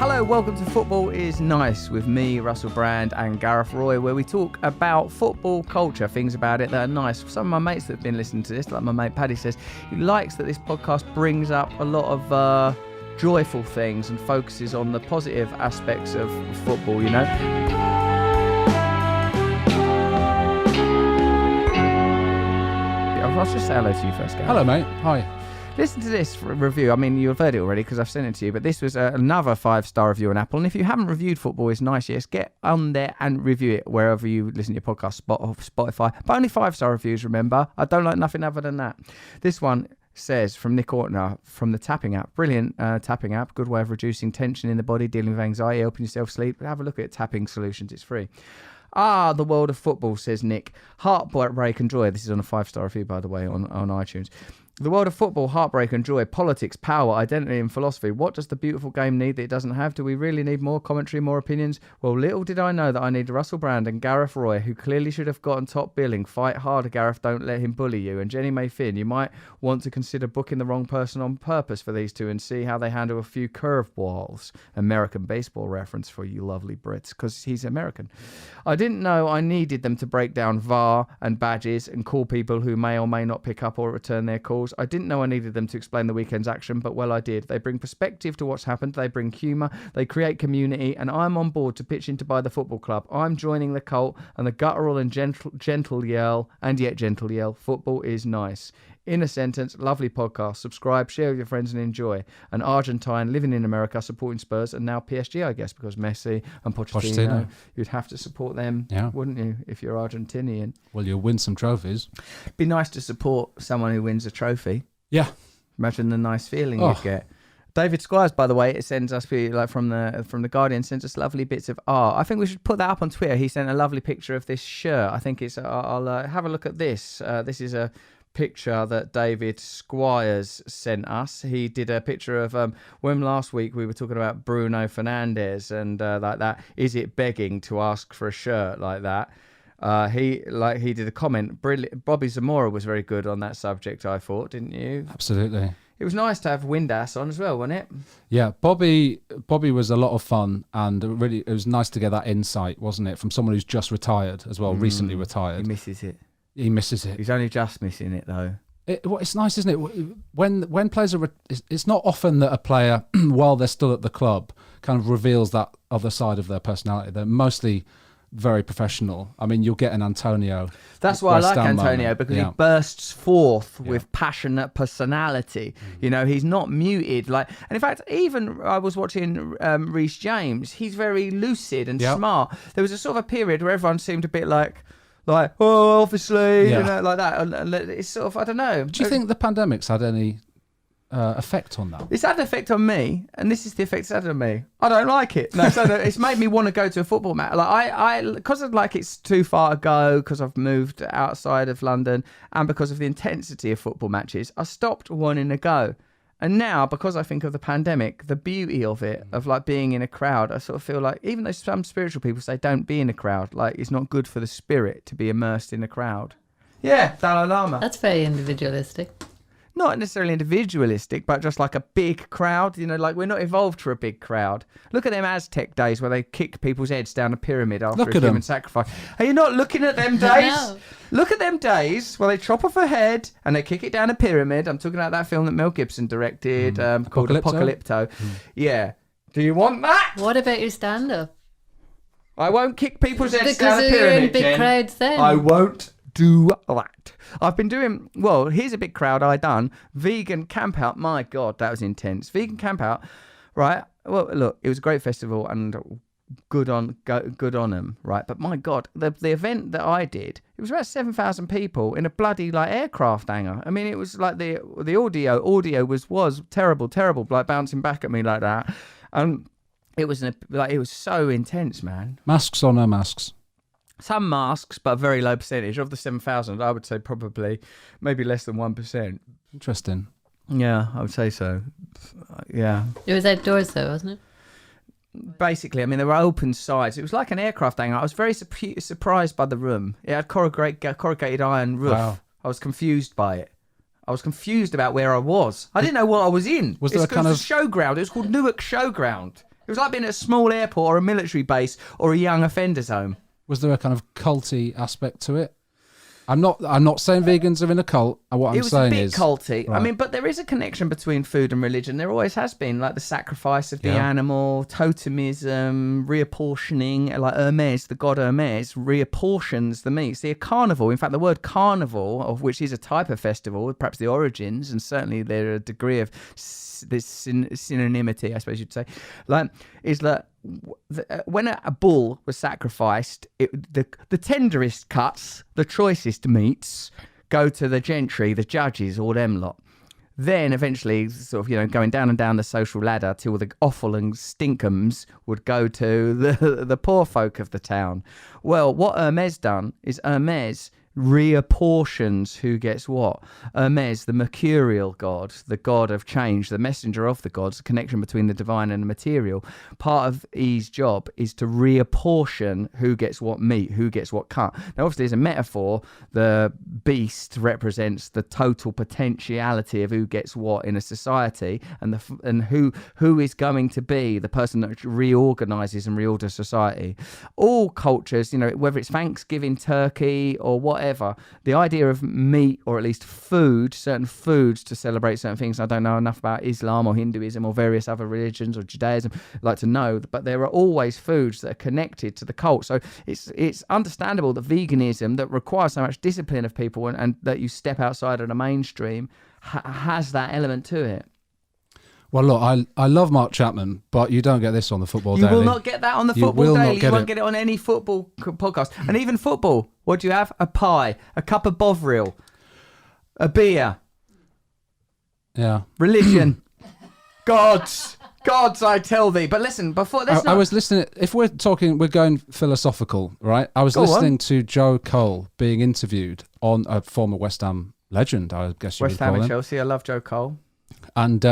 Hello, welcome to Football is Nice with me, Russell Brand, and Gareth Roy, where we talk about football culture, things about it that are nice. Some of my mates that have been listening to this, like my mate Paddy says, he likes that this podcast brings up a lot of joyful things and focuses on the positive aspects of football, you know. I'll just say hello to you first, Gareth. Hello, mate. Hi. Listen to this review. I mean, you've heard it already because I've sent it to you, but this was another 5-star review on Apple. And if you haven't reviewed Football is Nice yet, get on there and review it wherever you listen to your podcast, Spotify. But only 5-star reviews, remember. I don't like nothing other than that. This one says from Nick Ortner from the Tapping app. Brilliant tapping app. Good way of reducing tension in the body, dealing with anxiety, helping yourself sleep. Have a look at Tapping Solutions. It's free. The world of football, says Nick. Heartbreak and joy. This is on a 5-star review, by the way, on iTunes. The world of football, heartbreak and joy, politics, power, identity and philosophy. What does the beautiful game need that it doesn't have? Do we really need more commentary, more opinions? Well, little did I know that I need Russell Brand and Gareth Roy, who clearly should have gotten top billing. Fight harder, Gareth, don't let him bully you. And Jenny May Finn, you might want to consider booking the wrong person on purpose for these two and see how they handle a few curveballs. American baseball reference for you lovely Brits, because he's American. I didn't know I needed them to break down VAR and badges and call people who may or may not pick up or return their calls. I didn't know I needed them to explain the weekend's action, but well, I did. They bring perspective to what's happened. They bring humour. They create community, and I'm on board to pitch in to buy the football club. I'm joining the cult and the guttural and gentle yell, and yet gentle yell. Football is nice. In a sentence, lovely podcast. Subscribe, share with your friends, and enjoy. An Argentine living in America, supporting Spurs, and now PSG, I guess, because Messi and Pochettino. You'd have to support them, wouldn't you, if you're Argentinian? Well, you'll win some trophies. Be nice to support someone who wins a trophy. Yeah. Imagine the nice feeling you'd get. David Squires, by the way, it sends us like from the Guardian, sends us lovely bits of art. I think we should put that up on Twitter. He sent a lovely picture of this shirt. I think it's. I'll have a look at this. This is a picture that David Squires sent us. He did a picture of when last week we were talking about Bruno Fernandes and like that. Is it begging to ask for a shirt like that? He did a comment. Brilliant. Bobby Zamora was very good on that subject, I thought, didn't you? Absolutely. It was nice to have Windass on as well, wasn't it? Yeah, Bobby was a lot of fun, and it was nice to get that insight, wasn't it, from someone who's just retired as well, recently retired. He misses it. He misses it. He's only just missing it though. It's nice, isn't it? When players are, it's not often that a player, while they're still at the club, kind of reveals that other side of their personality. They're mostly very professional. I mean, you'll get an Antonio. That's why I like Antonio, because he bursts forth with passionate personality. You know, he's not muted. And in fact, even I was watching Reece James. He's very lucid and smart. There was a sort of a period where everyone seemed a bit like, obviously, you know, like that. And it's sort of, I don't know. Do you think the pandemic's had any effect on that? It's had an effect on me, and this is the effect it's had on me. I don't like it. No, so it's made me want to go to a football match. Because of it's too far to go, because I've moved outside of London, and because of the intensity of football matches, I stopped wanting to go. And now, because I think of the pandemic, the beauty of it, of being in a crowd, I sort of feel like, even though some spiritual people say don't be in a crowd, it's not good for the spirit to be immersed in a crowd. Yeah, Dalai Lama. That's very individualistic. Not necessarily individualistic, but just like a big crowd. You know, we're not evolved for a big crowd. Look at them Aztec days where they kick people's heads down a pyramid after a human sacrifice. Are you not looking at them days? No. Look at them days where they chop off a head and they kick it down a pyramid. I'm talking about that film that Mel Gibson directed called Apocalypto. Yeah. Do you want that? What about your stand-up? I won't kick people's heads down a Because you're pyramid, in big Jen. crowds then. I won't do that. I've been doing, here's a big crowd I done. Vegan camp out. My God, that was intense. Vegan camp out, right? Well, look, it was a great festival and good on them, right? But my God, the event that I did, it was about 7,000 people in a bloody aircraft hangar. I mean, it was the audio was terrible, bouncing back at me like that. And it was it was so intense, man. Masks or no masks? Some masks, but a very low percentage. Of the 7,000, I would say probably maybe less than 1%. Interesting. Yeah, I would say so. Yeah. It was outdoors though, wasn't it? Basically, I mean, there were open sides. It was like an aircraft hangar. I was very surprised by the room. It had corrugated iron roof. Wow. I was confused by it. I was confused about where I was. I didn't know what I was in. Was there a kind it of showground? It was called Newark Showground. It was like being at a small airport or a military base or a young offenders home. Was there a kind of culty aspect to it? I'm not saying vegans are in a cult. What I'm saying is it was a bit culty. Right. I mean, but there is a connection between food and religion. There always has been, like the sacrifice of the animal, totemism, reapportioning. Like Hermes, the god Hermes, reapportions the meat. See, a carnival. In fact, the word carnival, of which is a type of festival, perhaps the origins, and certainly there are a degree of this synonymity, I suppose you'd say, like is that when a bull was sacrificed, the tenderest cuts, the choicest meats, go to the gentry, the judges, all them lot. Then eventually, sort of, going down and down the social ladder till the offal and stinkums would go to the poor folk of the town. Well, what Hermes done is Hermes reapportions who gets what. Hermes, the mercurial god, the god of change, the messenger of the gods, the connection between the divine and the material. Part of his job is to reapportion who gets what meat, who gets what cut. Now, obviously, as a metaphor, the beast represents the total potentiality of who gets what in a society, and who is going to be the person that reorganizes and reorders society. All cultures, whether it's Thanksgiving turkey or whatever, the idea of meat, or at least food, certain foods to celebrate certain things. I don't know enough about Islam or Hinduism or various other religions or Judaism. I'd like to know, but there are always foods that are connected to the cult. So it's understandable that veganism, that requires so much discipline of people and that you step outside of the mainstream, has that element to it. Well, look, I love Mark Chapman, but you don't get this on the Football Daily. You will not get that on the Football Daily. You won't get it on any football podcast. And even football, what do you have? A pie, a cup of Bovril, a beer. Yeah. Religion. Gods, I tell thee. But listen, before this, I was listening. If we're going philosophical, right? I was listening to Joe Cole being interviewed on a former West Ham legend, I guess you would call him. West Ham and Chelsea. I love Joe Cole. And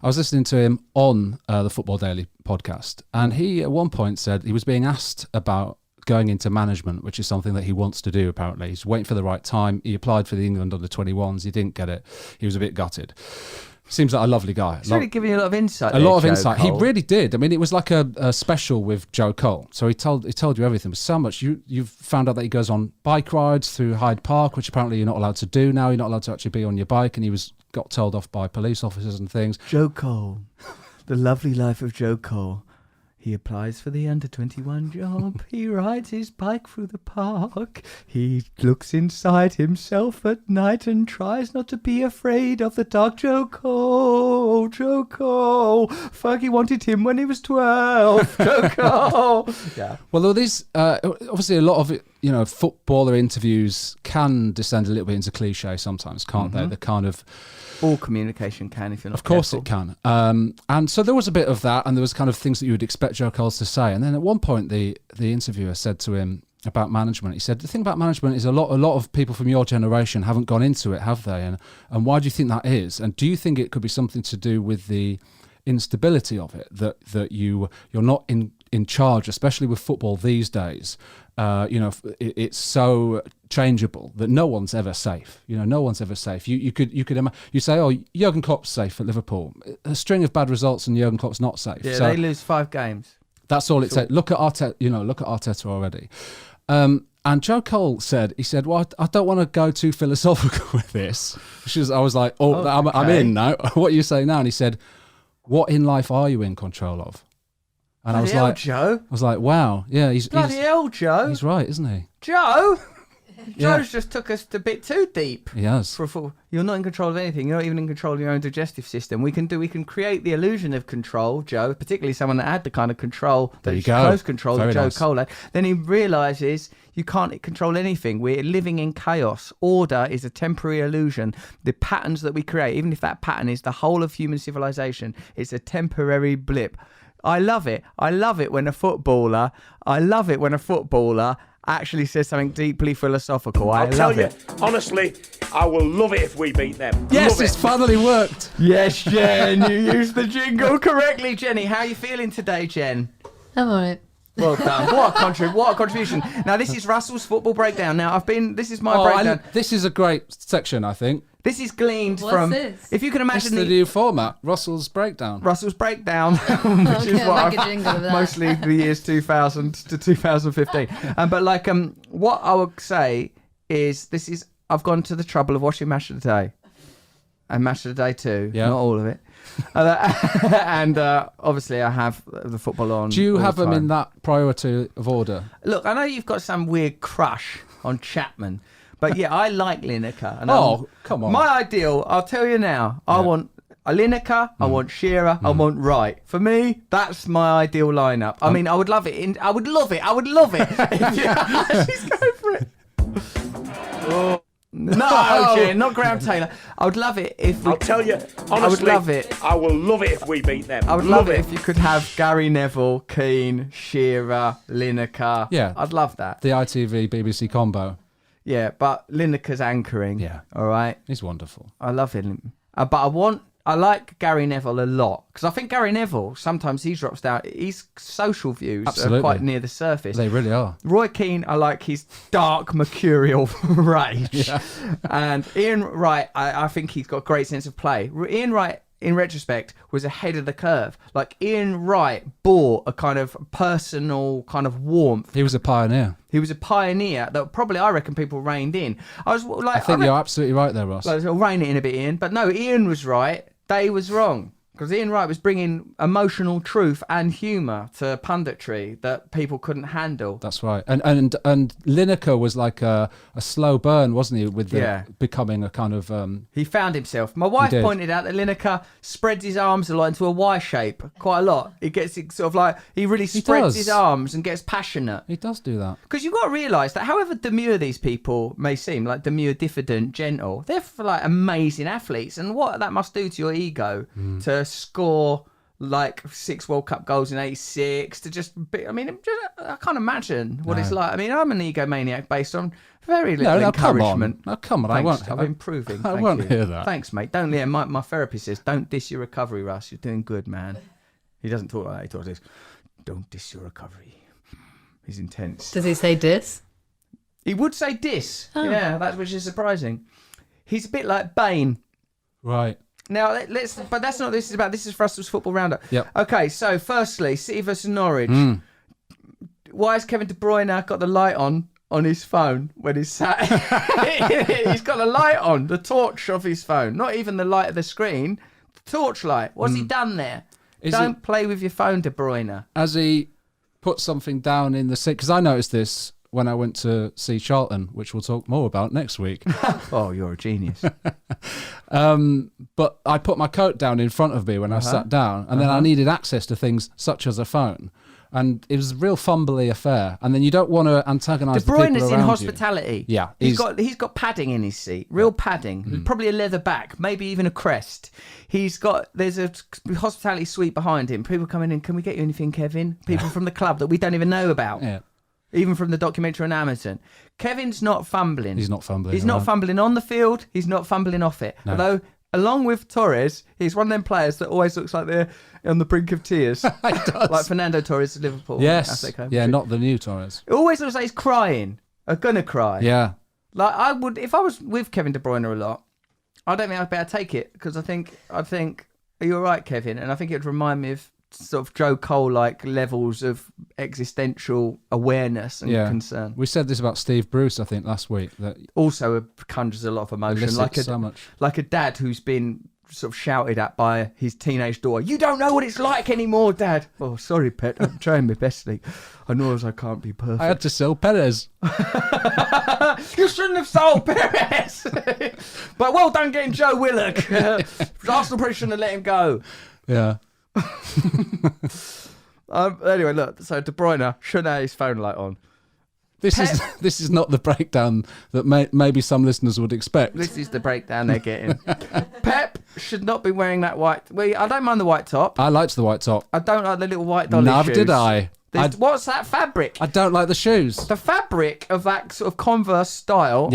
I was listening to him on the Football Daily podcast, and he at one point said he was being asked about going into management, which is something that he wants to do. Apparently, he's waiting for the right time. He applied for the England under-21s. He didn't get it. He was a bit gutted. Seems like a lovely guy. He's really giving you a lot of insight. Insight. He really did. I mean, it was like a special with Joe Cole. So he told you everything. But so much. You've found out that he goes on bike rides through Hyde Park, which apparently you're not allowed to do now. You're not allowed to actually be on your bike, and he got told off by police officers and things. Joe Cole, the lovely life of Joe Cole. He applies for the under-21 job. He rides his bike through the park. He looks inside himself at night and tries not to be afraid of the dark. Joe Cole. Fergie wanted him when he was 12. Joe Cole. Yeah. Well, there were these, obviously a lot of it, footballer interviews can descend a little bit into cliche sometimes, can't they? The kind of... All communication can, if you're not Of course careful. it can. And so there was a bit of that, and there was kind of things that you would expect Joe Coles to say. And then at one point, the interviewer said to him about management, he said, the thing about management is a lot of people from your generation haven't gone into it, have they? And why do you think that is? And do you think it could be something to do with the instability of it, that you're not in charge, especially with football these days? It's so changeable that no one's ever safe. No one's ever safe. You say, oh, Jurgen Klopp's safe at Liverpool. A string of bad results and Jurgen Klopp's not safe. Yeah, so they lose 5 games. That's all it takes. Look at Arteta. Look at Arteta already. And Joe Cole said, well, I don't want to go too philosophical with this. I was like, I'm in now. What are you saying now? And he said, what in life are you in control of? And bloody hell, Joe. I was like, wow, yeah, he's bloody hell, Joe. He's right, isn't he? Joe. Yeah. Joe's just took us a bit too deep. He has. For a football. You're not in control of anything. You're not even in control of your own digestive system. We can create the illusion of control, Joe, particularly someone that had the kind of control, close control that Joe Cole had. Then he realises you can't control anything. We're living in chaos. Order is a temporary illusion. The patterns that we create, even if that pattern is the whole of human civilization, it's a temporary blip. I love it. I love it when a footballer actually says something deeply philosophical. I'll tell you, honestly, I will love it if we beat them. Yes, it's finally worked. Yes, Jen, you used the jingle correctly, Jenny. How are you feeling today, Jen? I'm alright. Well done. What a contribution. Now, this is Russell's football breakdown. Now, this is my breakdown. This is a great section, I think. This is gleaned What's from, this? if you can It's imagine the new format, Russell's breakdown. Russell's breakdown, which is Okay, what make a jingle of that. mostly the years 2000 to 2015. But like, what I would say is, I've gone to the trouble of watching Match of the Day, and Match of the Day 2, Yeah. not all of it. And obviously I have the football on. Do you all have the them time. in that priority of order? Look, I know you've got some weird crush on Chapman, but yeah, I like Lineker. And Come on. my ideal, I'll tell you now, I want a Lineker, I want Shearer, I want Wright. For me, that's my ideal lineup. I mean, I would love it. I would love it. She's going for it. No, Jim, not Graham Taylor. I would love it if we I'll tell you, honestly, I would love it. I will love it if we beat them. I would love it if you could have Gary Neville, Keane, Shearer, Lineker. Yeah. I'd love that. The ITV BBC combo. Yeah, but Lineker's anchoring. Yeah. All right. He's wonderful. I love him. But I like Gary Neville a lot, because I think Gary Neville, sometimes he drops down. His social views Absolutely. are quite near the surface. They really are. Roy Keane, I like his dark, mercurial rage. Yeah. And Ian Wright, I think he's got a great sense of play. Ian Wright, in retrospect, was ahead of the curve. Like, Ian Wright brought a kind of personal kind of warmth. He was a pioneer. He was a pioneer that probably, I reckon, people reined in. I think you're absolutely right there, Ross. Like, rein it in a bit, Ian. But no, Ian was right. They was wrong. Because Ian Wright was bringing emotional truth and humour to punditry that people couldn't handle. That's right. And Lineker was like a slow burn, wasn't he, with becoming a kind of... He found himself. My wife did. pointed out that Lineker spreads his arms a lot into a Y shape, quite a lot. He gets it sort of like, he really spreads does. his arms and gets passionate. He does do that. Because you've got to realise that however demure these people may seem, like demure, diffident, gentle, they're like amazing athletes. And what that must do to your ego to score like 6 World Cup goals in 86, to just be, I mean, I can't imagine what it's like. I mean, I'm an egomaniac based on very little encouragement. Come on. Thanks, I'm improving. I Thank won't you. hear that. Thanks, mate. Don't, my therapist says, don't diss your recovery, Russ. You're doing good, man. He doesn't talk like that. He talks like this. Don't diss your recovery. He's intense. Does he say dis? He would say diss. Yeah, which is surprising. He's a bit like Bane. Right. Now, but that's not what this is about. This is Russell's Football Roundup. Yep. Okay, so firstly, City versus Norwich. Why has Kevin De Bruyne got the light on his phone when he's sat? He's got the light on, the torch of his phone. Not even the light of the screen, the torch light. What's he done there? Don't play with your phone, De Bruyne. Has he put something down in the sink? Because I noticed this when I went to see Charlton, which we'll talk more about next week. Oh, you're a genius. But I put my coat down in front of me when I sat down, and then I needed access to things such as a phone. And it was a real fumbly affair. And then you don't want to antagonise De the people Bruyne's around in you. hospitality. Yeah. He's got padding in his seat, real padding, probably a leather back, maybe even a crest. There's a hospitality suite behind him. People coming in, can we get you anything, Kevin? People from the club that we don't even know about. Yeah. Even from the documentary on Amazon. Kevin's not fumbling. He's not fumbling. He's not around. fumbling on the field. He's not fumbling off it. No. Although, along with Torres, he's one of them players that always looks like they're on the brink of tears. He does. Like Fernando Torres of Liverpool. Yes. Atletico. Yeah, not the new Torres. It always looks like he's crying. Or gonna cry. Yeah. Like, I would, if I was with Kevin De Bruyne a lot, I don't think I'd better take it, because I'd think, are you all right, Kevin? And I think it would remind me of sort of Joe Cole-like levels of existential awareness and concern. We said this about Steve Bruce, I think, last week. That Also conjures a lot of emotion. Like a dad who's been sort of shouted at by his teenage daughter. You don't know what it's like anymore, Dad. Oh, sorry, pet. I'm trying my best, Lee. I know as I can't be perfect. I had to sell Perez. You shouldn't have sold Perez. But well done getting Joe Willock. Arsenal probably shouldn't have let him go. Yeah. Anyway, look. So De Bruyne shouldn't have his phone light on. This is not the breakdown that maybe some listeners would expect. This is the breakdown they're getting. Pep should not be wearing that white. Well, I don't mind the white top. I liked the white top. I don't like the little white dolly Neither shoes. did I. What's that fabric? I don't like the shoes. The fabric of that sort of Converse style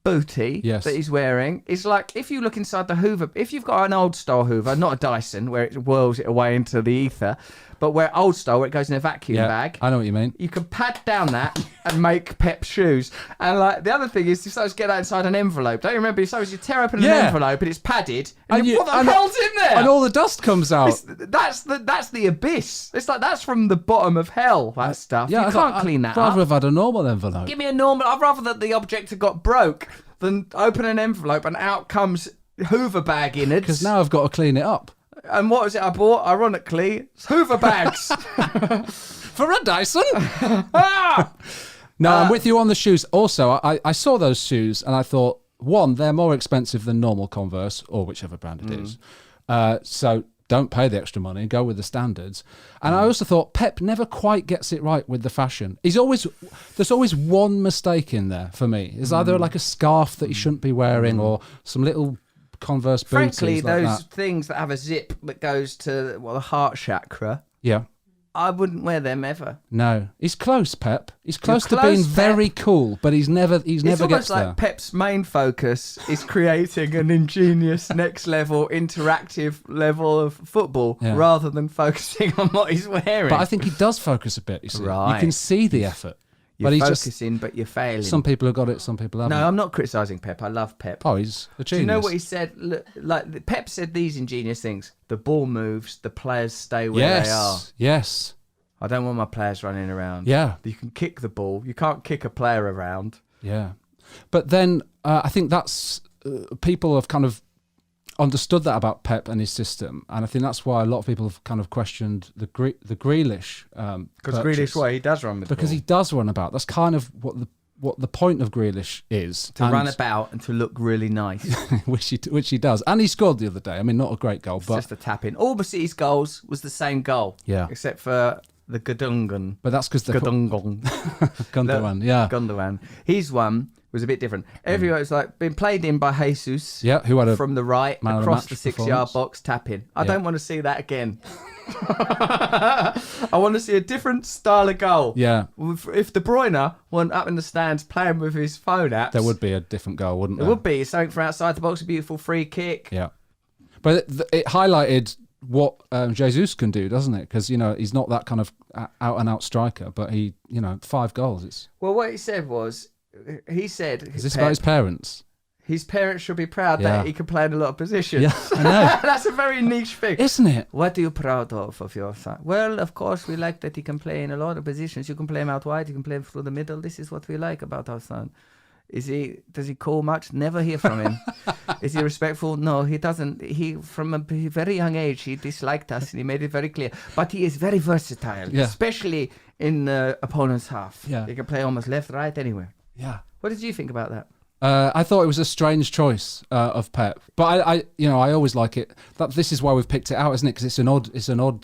booty Yes. that he's wearing is like, if you look inside the Hoover, if you've got an old style Hoover, not a Dyson where it whirls it away into the ether, but where old style, where it goes in a vacuum bag. I know what you mean. You can pad down that and make Pep shoes. And like the other thing is, you supposed to get that inside an envelope. Don't you remember? You tear open an envelope and it's padded. And what the hell's in there? And all the dust comes out. That's the abyss. It's like that's from the bottom of hell. That stuff. Yeah, you can't clean that I'd rather up. have had a normal envelope. Give me a normal. I'd rather that the object had got broke than open an envelope and out comes Hoover bag innards. Because now I've got to clean it up. And what was it I bought? Ironically, it's Hoover bags. For a Dyson? Ah! No, I'm with you on the shoes. Also, I saw those shoes and I thought, one, they're more expensive than normal Converse or whichever brand it is. So don't pay the extra money, go with the standards. And I also thought Pep never quite gets it right with the fashion. There's always one mistake in there for me. It's either like a scarf that he shouldn't be wearing or some little Converse booties. Frankly, like those that. things that have a zip that goes to the heart chakra, Yeah. I wouldn't wear them ever. No, he's close, Pep. He's close to close, being Pep. very cool, but he's never It's gets almost like there. Pep's main focus is creating an ingenious, next level, interactive level of football rather than focusing on what he's wearing. But I think he does focus a bit. You see, Right. you can see the effort. You're but he's focusing, but you're failing. Some people have got it, some people haven't. No, I'm not criticising Pep. I love Pep. Oh, he's a genius. Do you know what he said? Look, like Pep said these ingenious things. The ball moves, the players stay where they are. Yes. I don't want my players running around. Yeah. You can kick the ball. You can't kick a player around. Yeah. But then I think that's people have kind of understood that about Pep and his system, and I think that's why a lot of people have kind of questioned the Grealish. Because Grealish, why he does run with the because ball. he does run about. That's kind of what the point of Grealish is To run about and to look really nice. which he does, and he scored the other day. I mean, not a great goal, It's but just a tap in. All the City's goals was the same goal. Yeah. Except for the Gadungan. but that's because the Gadungan. Gundogan, yeah, Gundogan. His one was a bit different. Everyone was like been played in by Jesus. Yeah, who had a from the right man of the across match the 6-yard performance. box tapping. I Yeah. don't want to see that again. I want to see a different style of goal. Yeah, If De Bruyne went up in the stands playing with his phone apps, there would be a different goal, wouldn't It there? would be something from outside the box, a beautiful free kick. Yeah, but it highlighted what Jesus can do, doesn't it? Because he's not that kind of out and out striker, but he 5 goals. It's Well, what he said was, is this about his parents? His parents should be proud Yeah. that he can play in a lot of positions. Yeah, I know, That's a very niche thing. isn't it? What are you proud of your son? Well, of course, we like that he can play in a lot of positions. You can play him out wide, you can play him through the middle. This is what we like about our son. Does he call much? Never hear from him. Is he respectful? No, he doesn't. He, from a very young age, he disliked us and he made it very clear. But he is very versatile, Yeah. especially in the opponent's half. Yeah. He can play almost left, right, anywhere. Yeah. What did you think about that? I thought it was a strange choice of Pep, but I always like it. This is why we've picked it out, isn't it? Because it's an odd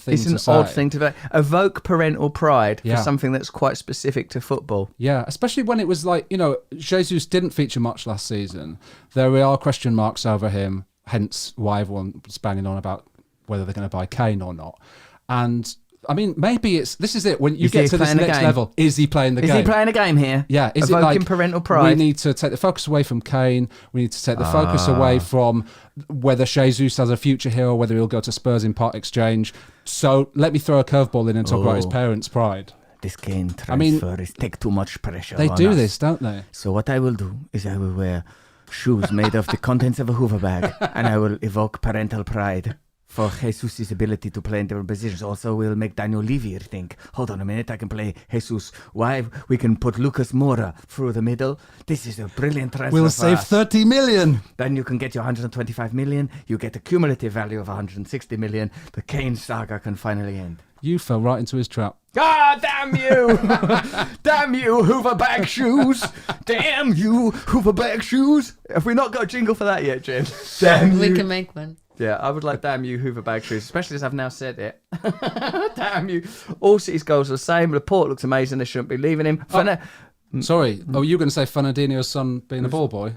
thing. It's to an say. odd thing to evoke parental pride Yeah. for something that's quite specific to football. Yeah, especially when it was like Jesus didn't feature much last season. There are question marks over him, hence why everyone's banging on about whether they're going to buy Kane or not. And I mean, maybe this is it. When you Is get he to this playing the next game? level, is he playing the game? Is he playing a game here? Yeah, is Evoking it like parental pride? We need to take the focus away from Kane. We need to take the focus away from whether Jesus has a future here or whether he'll go to Spurs in part exchange. So let me throw a curveball in and talk about his parents' pride. This Kane transfer mean, is take too much pressure. They on do us. this, don't they? So what I will do is I will wear shoes made of the contents of a Hoover bag, and I will evoke parental pride for Jesus' ability to play in different positions. Also, we'll make Daniel Levy think, hold on a minute, I can play Jesus. Why? We can put Lucas Moura through the middle. This is a brilliant transfer. We'll for save us. 30 million. Then you can get your 125 million. You get a cumulative value of 160 million. The Kane saga can finally end. You fell right into his trap. Ah, damn you! Damn you, Hoover bag shoes! Damn you, Hoover bag shoes! Have we not got a jingle for that yet, Jen? Damn We you! can make one. Yeah, I would like damn you, Hoover bag shoes, especially as I've now said it. Damn you! All City's goals are the same. Laporte looks amazing. They shouldn't be leaving him. Sorry. Oh, you were going to say Fernandinho's son being a ball boy?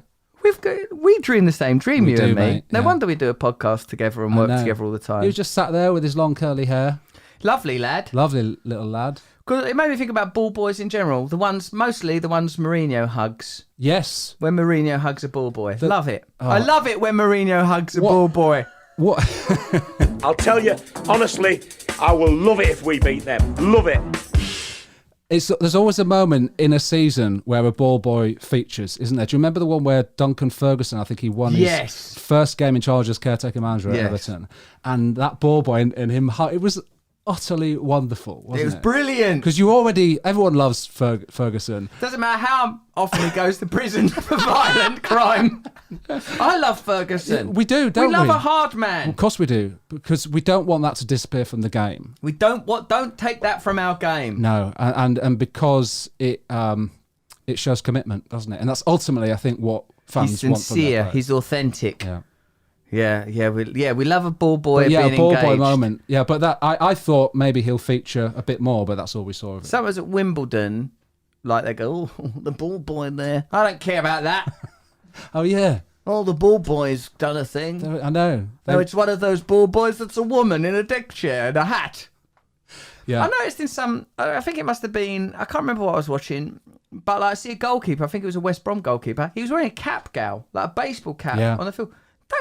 We dream the same dream, We you do, and me. mate, No yeah. wonder we do a podcast together and I work know. together all the time. He was just sat there with his long curly hair. Lovely lad. Lovely little lad. Because it made me think about ball boys in general. Mostly the ones Mourinho hugs. Yes. When Mourinho hugs a ball boy. Love it. Oh. I love it when Mourinho hugs a ball boy. What? I'll tell you, honestly, I will love it if we beat them. Love it. There's always a moment in a season where a ball boy features, isn't there? Do you remember the one where Duncan Ferguson, I think he won his first game in charge as caretaker manager at Everton, and that ball boy and him, it was utterly wonderful, wasn't it? It was brilliant. Because everyone loves Ferguson. Doesn't matter how often he goes to prison for violent crime. I love Ferguson. We do, don't we? We love a hard man. Of course we do, because we don't want that to disappear from the game. We don't take that from our game. No, and because it shows commitment, doesn't it? And that's ultimately, I think, what fans He's want from their sincere. players. He's authentic. Yeah. We love a ball boy being a ball engaged. boy moment. Yeah, but that I thought maybe he'll feature a bit more, but that's all we saw of it. Some of us at Wimbledon, like they go, oh, the ball boy there. I don't care about that. Oh yeah. Oh, the ball boy's done a thing. I know. No, it's one of those ball boys that's a woman in a deck chair and a hat. Yeah. I noticed in some, I think it must have been, I can't remember what I was watching, but like I see a goalkeeper, I think it was a West Brom goalkeeper, he was wearing a cap, Gal, like a baseball cap on the field.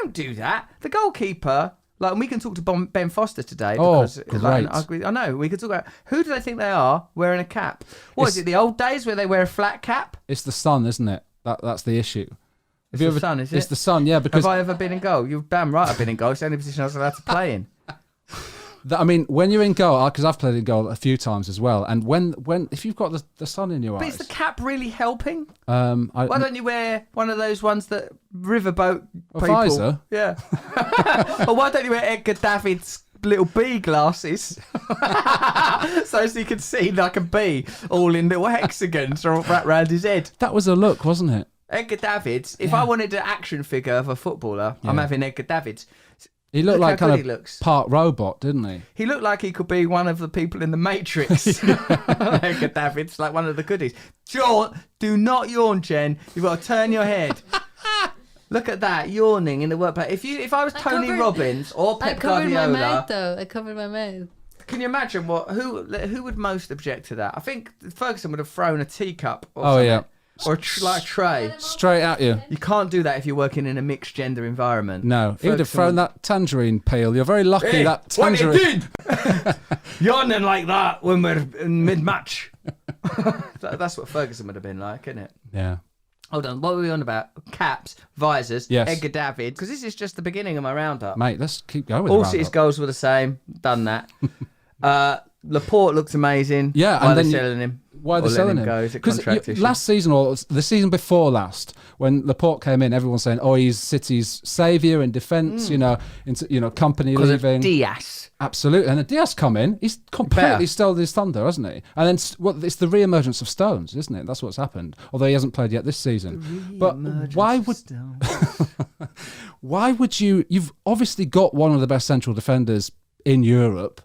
Don't do that. The goalkeeper, like, and we can talk to Ben Foster today. Because, great. I know, we could talk about, who do they think they are wearing a cap? Is it the old days where they wear a flat cap? It's the sun, isn't it? That's the issue. It's the sun, is it? It's the sun, yeah. Because have I ever been in goal? You're damn right I've been in goal. It's the only position I was allowed to play in. I mean, when you're in goal, because I've played in goal a few times as well, and if you've got the sun in your but eyes, is the cap really helping? why Why don't you wear one of those ones that riverboat a people? visor? Yeah. Or why don't you wear Edgar David's little bee glasses, so you can see like a bee all in little hexagons wrapped around his head? That was a look, wasn't it? Edgar Davids. If I wanted an action figure of a footballer, I'm having Edgar Davids. He looked Look like how kind good of he looks. part robot, didn't he? He looked like he could be one of the people in the Matrix. Edgar Davids, like one of the goodies. Do not yawn, Jen. You've got to turn your head. Look at that, yawning in the workplace. If I was Tony Robbins or Pep Guardiola, my mouth, though. I covered my mouth. Can you imagine who would most object to that? I think Ferguson would have thrown a teacup. Or Oh, something. yeah. Or like a tray. Straight at you. You can't do that if you're working in a mixed gender environment. No, he would have thrown that tangerine peel. You're very lucky Hey, that tangerine. What you did? Yawning like that when we're in mid-match. That's what Ferguson would have been like, isn't it? Yeah. Hold on, what were we on about? Caps, visors, Yes. Edgar David. Because this is just the beginning of my roundup. Mate, let's keep going with All the City's roundup. goals were the same. Done that. Laporte looked amazing. Yeah, Why and they're then selling him. Why they're Or letting selling him him? go? Is it 'Cause contract issue? last season or the season before last, when Laporte came in, everyone's saying, "Oh, he's City's saviour in defence." Company Because leaving. of Diaz. Absolutely, and then Diaz come in. He's completely Better. stolen his thunder, hasn't he? And then it's the re-emergence of Stones, isn't it? That's what's happened. Although he hasn't played yet this season. But why would you? You've obviously got one of the best central defenders in Europe.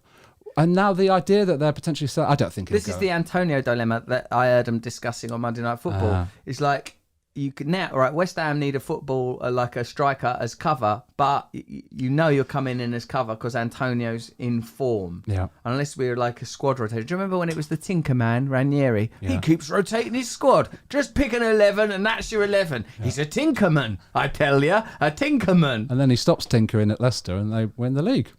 And now the idea that they're potentially I don't think This is the Antonio dilemma that I heard them discussing on Monday Night Football. It's like, you could now, right, West Ham need a football, like a striker as cover, but you're coming in as cover because Antonio's in form. Yeah. Unless we're like a squad rotation. Do you remember when it was the Tinker Man, Ranieri? Yeah. He keeps rotating his squad. Just pick an 11 and that's your 11. Yeah. He's a Tinkerman, I tell you. A Tinkerman. And then he stops tinkering at Leicester and they win the league.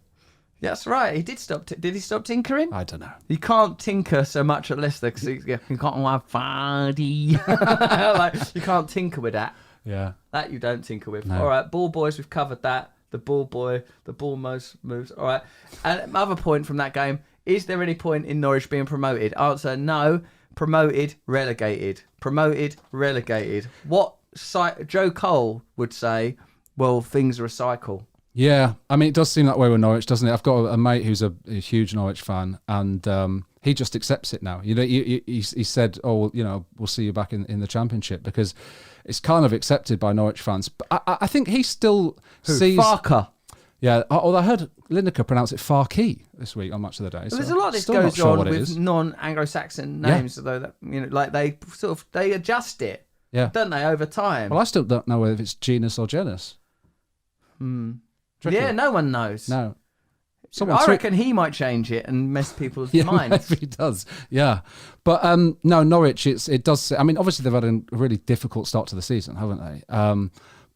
That's right. He did stop. Did he stop tinkering? I don't know. You can't tinker so much at Leicester because you can't have funny. Like, you can't tinker with that. Yeah. That you don't tinker with. No. All right, ball boys, we've covered that. The ball boy, the ball most moves. All right. And other point from that game: is there any point in Norwich being promoted? Answer: no. Promoted, relegated. Promoted, relegated. What Joe Cole would say? Well, things are a cycle. Yeah, I mean, it does seem that way with Norwich, doesn't it? I've got a mate who's a huge Norwich fan, and he just accepts it now. You know, he said, "Oh, well, we'll see you back in the Championship," because it's kind of accepted by Norwich fans. But I think he still sees Farker. Yeah, although I heard Lineker pronounce it Farkey this week on Match of the Day. Well, so there's a lot of this still not goes sure on what it with is. non-Anglo-Saxon names, though. That like they adjust it, Yeah. don't they, over time? Well, I still don't know whether it's genus or genus. Tricky. Yeah, no one knows. No. I reckon he might change it and mess people's minds. Maybe he does. Yeah, but no, Norwich. It does. I mean, obviously they've had a really difficult start to the season, haven't they?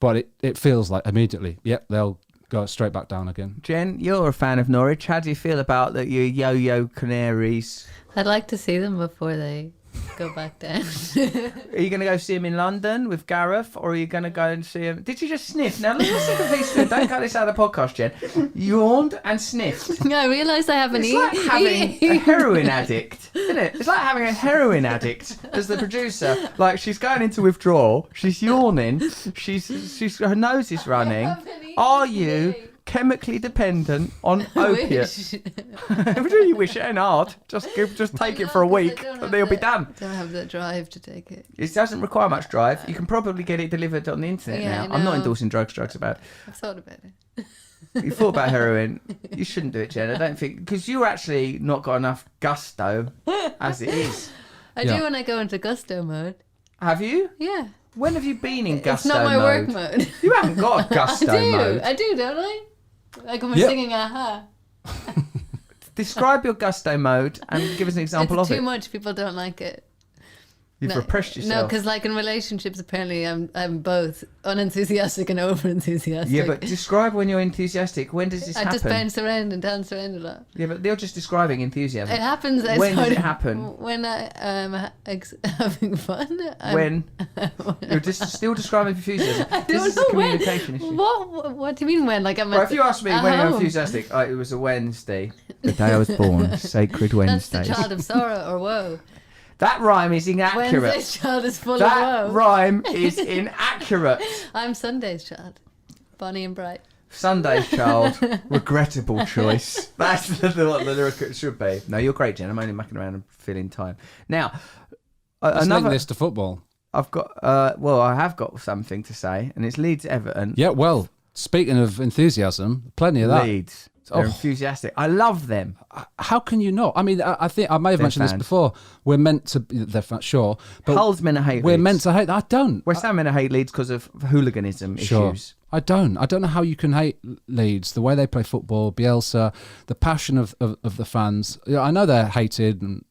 But it feels like immediately, yep, they'll go straight back down again. Jen, you're a fan of Norwich. How do you feel about the yo-yo Canaries? I'd like to see them before they go back down. Are you going to go see him in London with Gareth, or are you going to go and see him? Did you just sniff? Now, listen to these two. Don't cut this out of the podcast, Jen. Yawned and sniffed. I realised I haven't It's like having a heroin addict, isn't it? It's like having a heroin addict as the producer. Like, she's going into withdrawal. She's yawning. She's her nose is running. Are you chemically dependent on opiates? You wish it ain't hard. Just take it for a week and they'll be done. Don't have the drive to take it. It doesn't require much drive. You can probably get it delivered on the internet Yeah, now. I I'm not know. endorsing drugs. Drugs are bad. I've thought about it. You thought about heroin. You shouldn't do it, Jen. I don't think, because you're actually not got enough gusto as it is. I do when I go into gusto mode. Have you? Yeah. When have you been in gusto It's not my mode? work mode. You haven't got a gusto I do. mode. I do, don't I? Like when we're Yep. singing Aha. Describe your gusto mode and give us an example It's of too it. much. People don't like it. You've repressed No, yourself. because like in relationships, apparently I'm both unenthusiastic and over-enthusiastic. Yeah, but describe when you're enthusitic. When does this I happen? just bounce around and dance around a lot. Yeah, but you're just describing enthusiasm. It happens. When does it happen? When I'm having fun. When you're just still describing enthusiasm. I This don't is a know communication when. issue. What do you mean when? Like I'm Well, at if you ask me when you're home. enthusiastic, it was a Wednesday. The day I was born, sacred That's Wednesday. the child of sorrow or woe. That rhyme is inaccurate. Wednesday's child is full That of woe. rhyme is inaccurate. I'm Sunday's child. Bonnie and bright. Sunday's child, regrettable choice. That's what the lyric should be. No, you're great, Jen. I'm only mucking around and filling time. Now, Let's link another. this to football. I've got. I have got something to say, and it's Leeds Everton. Yeah, well, speaking of enthusiasm, plenty of that. Leeds. They're Oh. enthusiastic. I love them. How can you not? I mean, I think I may have They're mentioned this fans. before. We're meant to, sure, but Hull's meant to hate we're Leeds. meant to hate. I don't. West Ham meant to hate Leeds because of hooliganism Sure. issues. I don't know how you can hate Leeds, the way they play football, Bielsa, the passion of the fans. Yeah, I know they're hated, and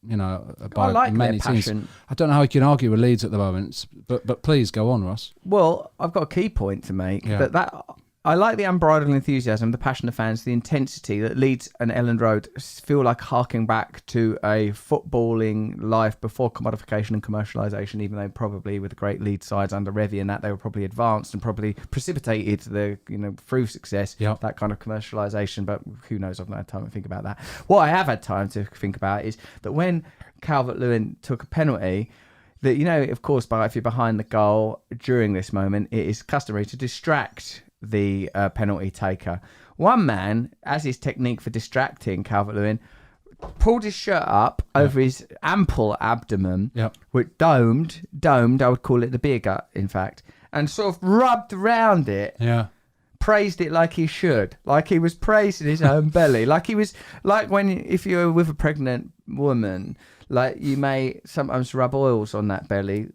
by I like many their teams. passion. I don't know how you can argue with Leeds at the moment, but please go on, Ross. Well, I've got a key point to make. Yeah. That I like the unbridled enthusiasm, the passion of fans, the intensity that Leeds and Elland Road feel like harking back to a footballing life before commodification and commercialisation, even though probably with the great Leeds sides under Revy and that they were probably advanced and probably precipitated the through success, Yep. that kind of commercialisation. But who knows? I've not had time to think about that. What I have had time to think about is that when Calvert-Lewin took a penalty, that of course, if you're behind the goal during this moment, it is customary to distract the penalty taker. One man, as his technique for distracting Calvert-Lewin, pulled his shirt up over his ample abdomen, Yep. which domed, I would call it the beer gut, in fact, and sort of rubbed around it, Yeah. praised it like he should, like he was praising his own belly, like he was, like if you're with a pregnant woman, like you may sometimes rub oils on that belly.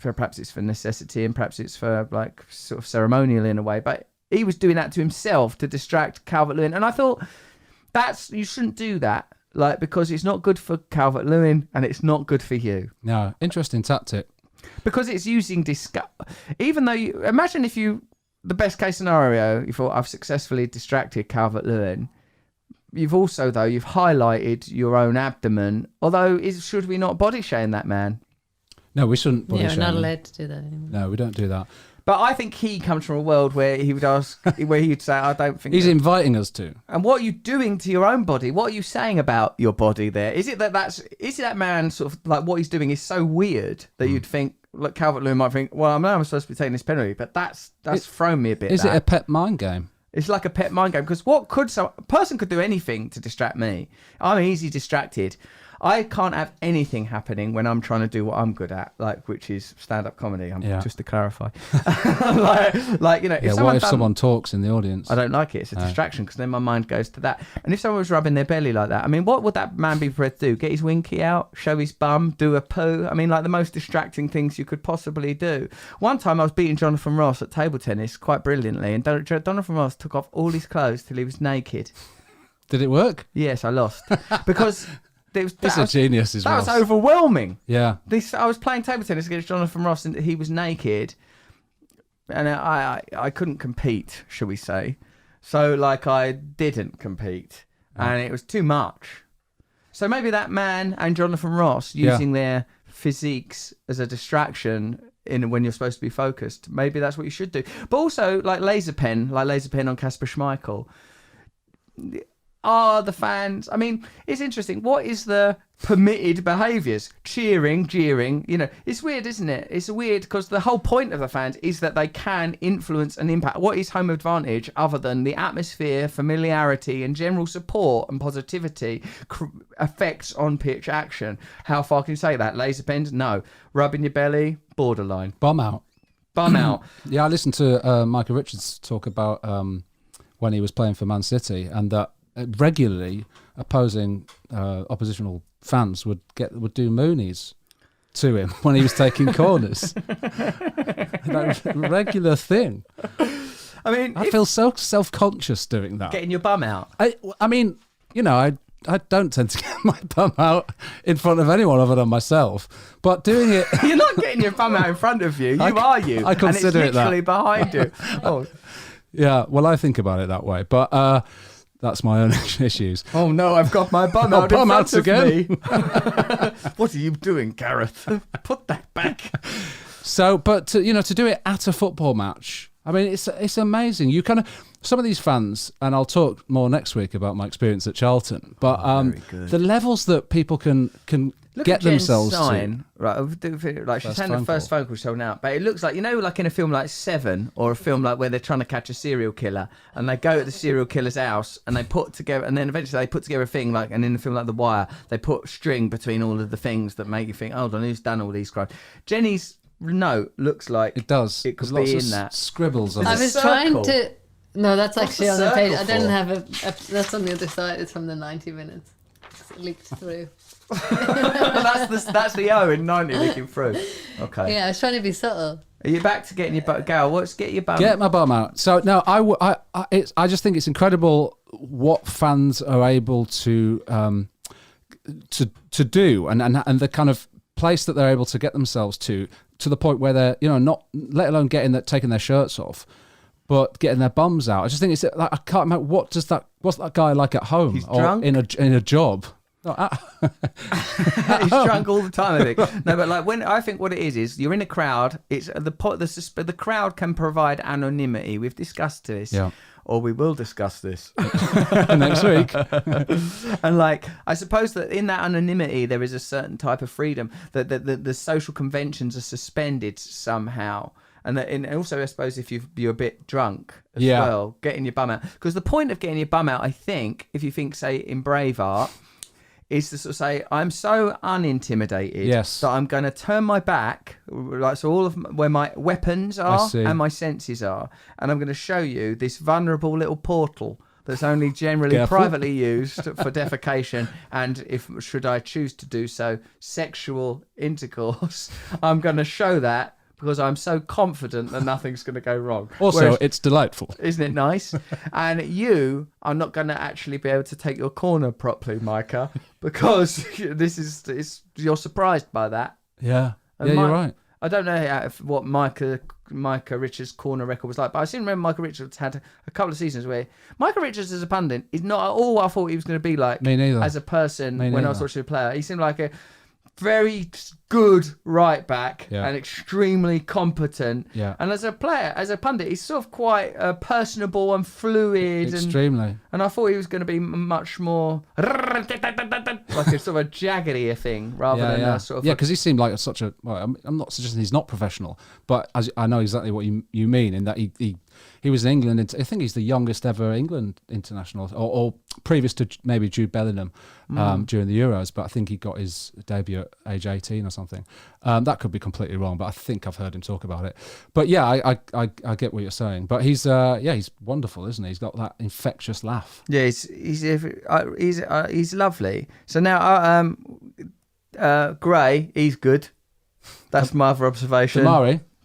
Perhaps it's for necessity and perhaps it's for like sort of ceremonial in a way. But he was doing that to himself to distract Calvert-Lewin. And I thought you shouldn't do that, like, because it's not good for Calvert-Lewin and it's not good for you. No, interesting tactic. Because it's using even though imagine if the best case scenario, you thought I've successfully distracted Calvert-Lewin. You've also, though, you've highlighted your own abdomen. Although, should we not body shame that man? No, we shouldn't. body Yeah, we're not shame him. allowed to do that anymore. No, we don't do that. But I think he comes from a world where he would ask, where he would say, I don't think... He's inviting us to. And what are you doing to your own body? What are you saying about your body there? Is it that man sort of, like, what he's doing is so weird that you'd think, look, Calvert-Lewin might think, well, I know I'm supposed to be taking this penalty, but that's thrown me a bit. Is it a pet mind game? It's like a pet mind game, because a person could do anything to distract me. I'm easy distracted. I can't have anything happening when I'm trying to do what I'm good at, which is stand-up comedy. Just to clarify, What if someone talks in the audience? I don't like it. It's a distraction because then my mind goes to that. And if someone was rubbing their belly like that, I mean, what would that man be prepared to do? Get his winky out, show his bum, do a poo? I mean, like the most distracting things you could possibly do. One time I was beating Jonathan Ross at table tennis quite brilliantly, and Jonathan Ross took off all his clothes till he was naked. Did it work? Yes, I lost because This is genius, is that Ross. was overwhelming. Yeah. I was playing table tennis against Jonathan Ross, and he was naked, and I couldn't compete, shall we say? So, like, I didn't compete, and it was too much. So maybe that man and Jonathan Ross using their physiques as a distraction when you're supposed to be focused. Maybe that's what you should do. But also, like laser pen on Kasper Schmeichel. Are the fans... I mean, it's interesting. What is the permitted behaviours? Cheering, jeering. You know, it's weird, isn't it? It's weird because the whole point of the fans is that they can influence and impact. What is home advantage other than the atmosphere, familiarity and general support and positivity effects on pitch action? How far can you say that? Laser pens? No. Rubbing your belly? Borderline. Bum out. Yeah, I listened to Michael Richards talk about when he was playing for Man City, and that regularly opposing oppositional fans would do Moonies to him when he was taking corners. That was a regular thing. I mean, I feel so self-conscious doing that. Getting your bum out. I mean, you know, I don't tend to get my bum out in front of anyone other than myself, but doing it... You're not getting your bum out in front of you. You are you. I consider and it's literally it that. behind you. Oh. Yeah, well, I think about it that way, but that's my own issues. Oh no, I've got my bum out bum in out front of again. me. What are you doing, Gareth? Put that back. So, but to do it at a football match, I mean, it's amazing. You kind of, some of these fans, and I'll talk more next week about my experience at Charlton, but the levels that people can Look get at Jen's themselves sign, right? Like she's had the first phone call shown out, but it looks like, you know, like in a film like Seven, or a film like where they're trying to catch a serial killer, and they go to the serial killer's house and they put together, and then eventually they put together a thing like, and in a film like The Wire, they put string between all of the things that make you think, hold on, who's done all these crimes? Jenny's note looks like it does. It could There's be lots in of that. Scribbles on I it. was trying to. No, that's What's actually the on the page. I circle don't for? have a. That's on the other side. It's from the 90 minutes. It leaked through. that's the O in 90 leaking through. Okay. Yeah, I was trying to be subtle. Are you back to getting your butt? Gal, what's get your bum? Get my bum out. So no, I just think it's incredible what fans are able to do, and the kind of place that they're able to get themselves to the point where they're, you know, not, let alone taking their shirts off, but getting their bums out. I just think it's like, I can't imagine what's that guy like at home? He's or drunk? in a job. No, He's drunk all the time, I think. No, but like I think what it is you're in a crowd. It's the crowd can provide anonymity. We've discussed this, or we will discuss this next week. And like, I suppose that in that anonymity there is a certain type of freedom that the social conventions are suspended somehow. And also, I suppose, if you're a bit drunk as well, getting your bum out. Because the point of getting your bum out, I think, if you think, say, in Braveheart, is to sort of say, I'm so unintimidated that I'm going to turn my back, like, so all of where my weapons are and my senses are, and I'm going to show you this vulnerable little portal that's only generally privately used for defecation, and if should I choose to do so, sexual intercourse. I'm going to show that because I'm so confident that nothing's going to go wrong. Also, it's delightful. Isn't it nice? And you are not going to actually be able to take your corner properly, Micah, because you're surprised by that. Yeah, you're right. I don't know what Micah Richards' corner record was like, but I seem to remember Micah Richards had a couple of seasons where Micah Richards as a pundit is not at all what I thought he was going to be like. Me neither. As a person when I was watching a player. He seemed like a very good right back and extremely competent. Yeah. And as a player, as a pundit, he's sort of quite personable and fluid. Extremely. And I thought he was going to be much more like a sort of a jaggedier thing rather than a sort of... Yeah, because he seemed like such a... Well, I'm not suggesting he's not professional, but I know exactly what you mean in that he was in England. I think he's the youngest ever England international, or previous to maybe Jude Bellingham during the Euros, but I think he got his debut at age 18 or something. That could be completely wrong, but I think I've heard him talk about it. But yeah, I get what you're saying. But he's wonderful, isn't he? He's got that infectious laugh. Yeah, he's lovely. So now Gray, he's good. That's my other observation.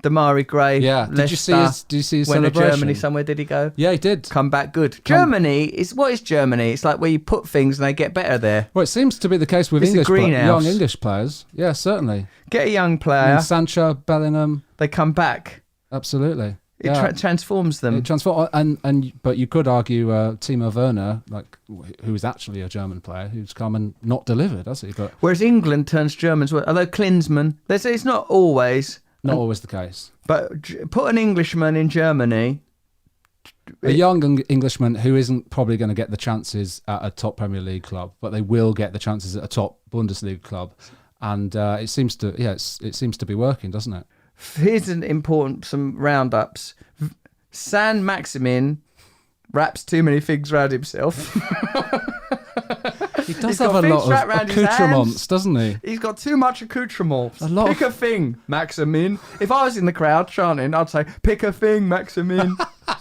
Damari Gray. Yeah. Did you see his celebration? Went to Germany somewhere, did he go? Yeah, he did. Come back good. Germany, what is Germany? It's like where you put things and they get better there. Well, it seems to be the case with young English players. Yeah, certainly. Get a young player. Sancho, Bellingham. They come back. Absolutely. It transforms them. But you could argue Timo Werner, like who is actually a German player, who's come and not delivered, has he? But whereas England turns Germans, although Klinsmann, it's not always the case. But put an Englishman in Germany, a young Englishman who isn't probably going to get the chances at a top Premier League club, but they will get the chances at a top Bundesliga club, and it seems to be working, doesn't it? Here's some roundups. San Maximin wraps too many figs around himself. He does have a lot of accoutrements, doesn't he? He's got too much accoutrements. Pick a thing, Maximin. If I was in the crowd chanting, I'd say, pick a thing, Maximin.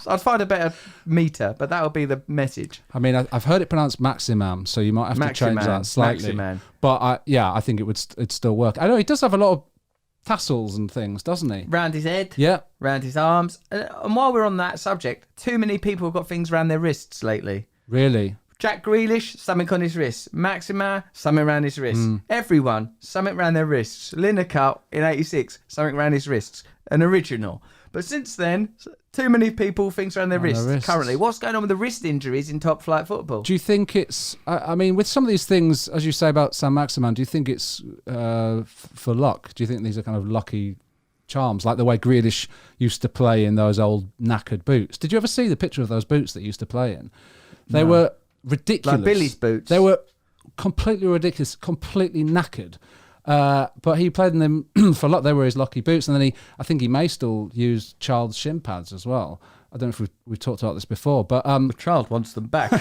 I'd find a better meter, but that would be the message. I mean, I've heard it pronounced Maximum, so you might have to change that slightly. Maximan. But I think it'd still work. I know he does have a lot of tassels and things, doesn't he? Round his head. Yeah. Round his arms. And while we're on that subject, too many people have got things around their wrists lately. Really? Jack Grealish, something on his wrists. Maxima, something around his wrists. Everyone, something around their wrists. Lineker in 86, something around his wrists. An original. But since then, too many people things around their wrists currently. What's going on with the wrist injuries in top flight football? Do you think it's... I mean, with some of these things, as you say about San Maximin, do you think it's for luck? Do you think these are kind of lucky charms, like the way Grealish used to play in those old knackered boots? Did you ever see the picture of those boots that he used to play in? They were ridiculous. Like Billy's boots. They were completely ridiculous, completely knackered. But he played in them for luck. They were his lucky boots. And then I think he may still use child's shin pads as well. I don't know if we've talked about this before, but the child wants them back.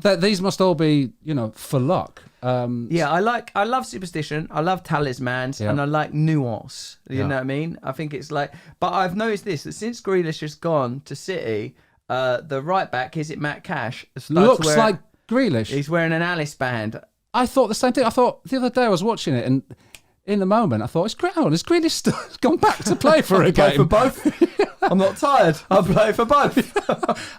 These must all be, for luck. I love superstition. I love talismans, and I like nuance. You know what I mean? I think it's like, but I've noticed this, that since Grealish has gone to City, the right back, is it Matt Cash? Looks like Grealish. He's wearing an Alice band. I thought the same thing. I thought the other day I was watching it, and in the moment I thought, is Grealish still gone back to play for a game? Play for both. I'm not tired. I'll play for both.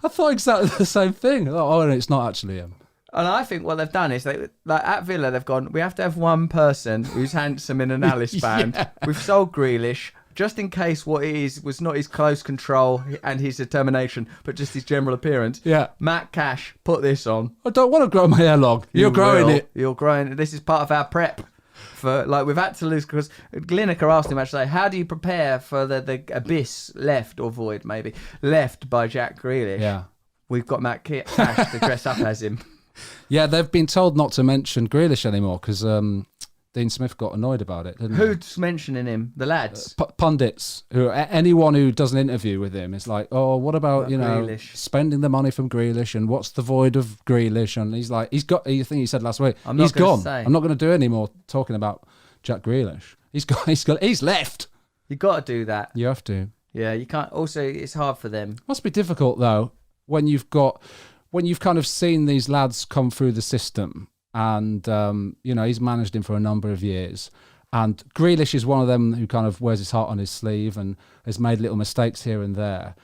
I thought exactly the same thing. Oh, no, it's not actually him. And I think what they've done is, at Villa, they've gone, we have to have one person who's handsome in an Alice band. Yeah. We've sold Grealish, just in case what it is was not his close control and his determination, but just his general appearance. Yeah. Matt Cash, put this on. I don't want to grow my hair long. You're growing it. You're growing it. This is part of our prep. We've had to lose, because Lineker asked him actually, how do you prepare for the abyss left, or void maybe, left by Jack Grealish? Yeah. We've got Matt Cash to dress up as him. Yeah, they've been told not to mention Grealish anymore because Dean Smith got annoyed about it, didn't he? Who's mentioning him? The lads? Pundits. Anyone who does an interview with him is like, oh, what about, Grealish, spending the money from Grealish, and what's the void of Grealish? And he's like, I think he said last week, he's gone. I'm not going to do any more talking about Jack Grealish. He's left. You got to do that. You have to. Yeah, you can't. Also, it's hard for them. Must be difficult though when you've kind of seen these lads come through the system, and he's managed him for a number of years, and Grealish is one of them who kind of wears his heart on his sleeve and has made little mistakes here and there.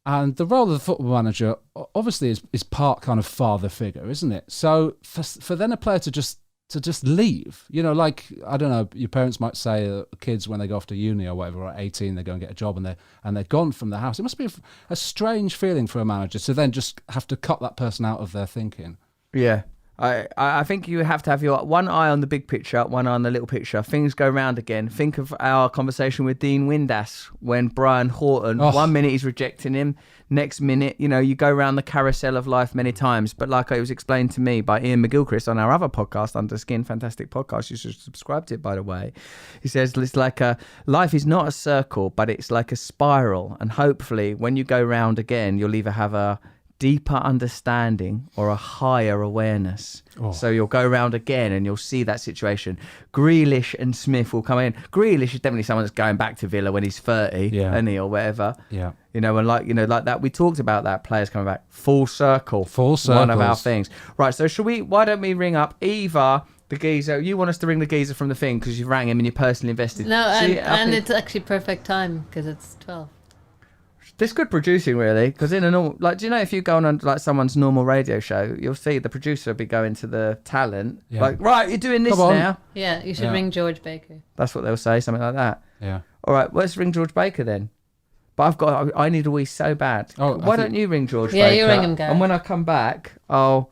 And the role of the football manager obviously is part kind of father figure, isn't it? So for then a player to just leave, like, I don't know, your parents might say kids when they go off to uni or whatever, or at 18 they go and get a job and they're gone from the house. It must be a strange feeling for a manager to then just have to cut that person out of their thinking. Yeah. I think you have to have your one eye on the big picture, one eye on the little picture. Things go round again. Think of our conversation with Dean Windass when Brian Horton, 1 minute he's rejecting him, next minute, you go around the carousel of life many times. But like it was explained to me by Ian McGilchrist on our other podcast, Under Skin, fantastic podcast, you should subscribe to it, by the way. He says it's like life is not a circle, but it's like a spiral. And hopefully when you go round again, you'll either have a deeper understanding or a higher awareness. So you'll go around again and you'll see that situation. Grealish and Smith will come in. Grealish is definitely someone that's going back to Villa when he's 30, isn't he, or whatever. Yeah. And like that, we talked about that, players coming back. Full circle. One of our things. Right, so why don't we ring up Eva, the geezer? You want us to ring the geezer from the thing because you rang him and you're personally invested. No, and it's actually perfect time because it's 12. This good producing, really, because in a normal, do you know, if you go on someone's normal radio show, you'll see the producer will be going to the talent, right, you're doing this now. Yeah, you should ring George Baker. That's what they'll say, something like that. Yeah. All right, let's ring George Baker then. But I need a wee so bad. Oh, Why don't you ring George Yeah, Baker? you ring him, Gareth. And when I come back, I'll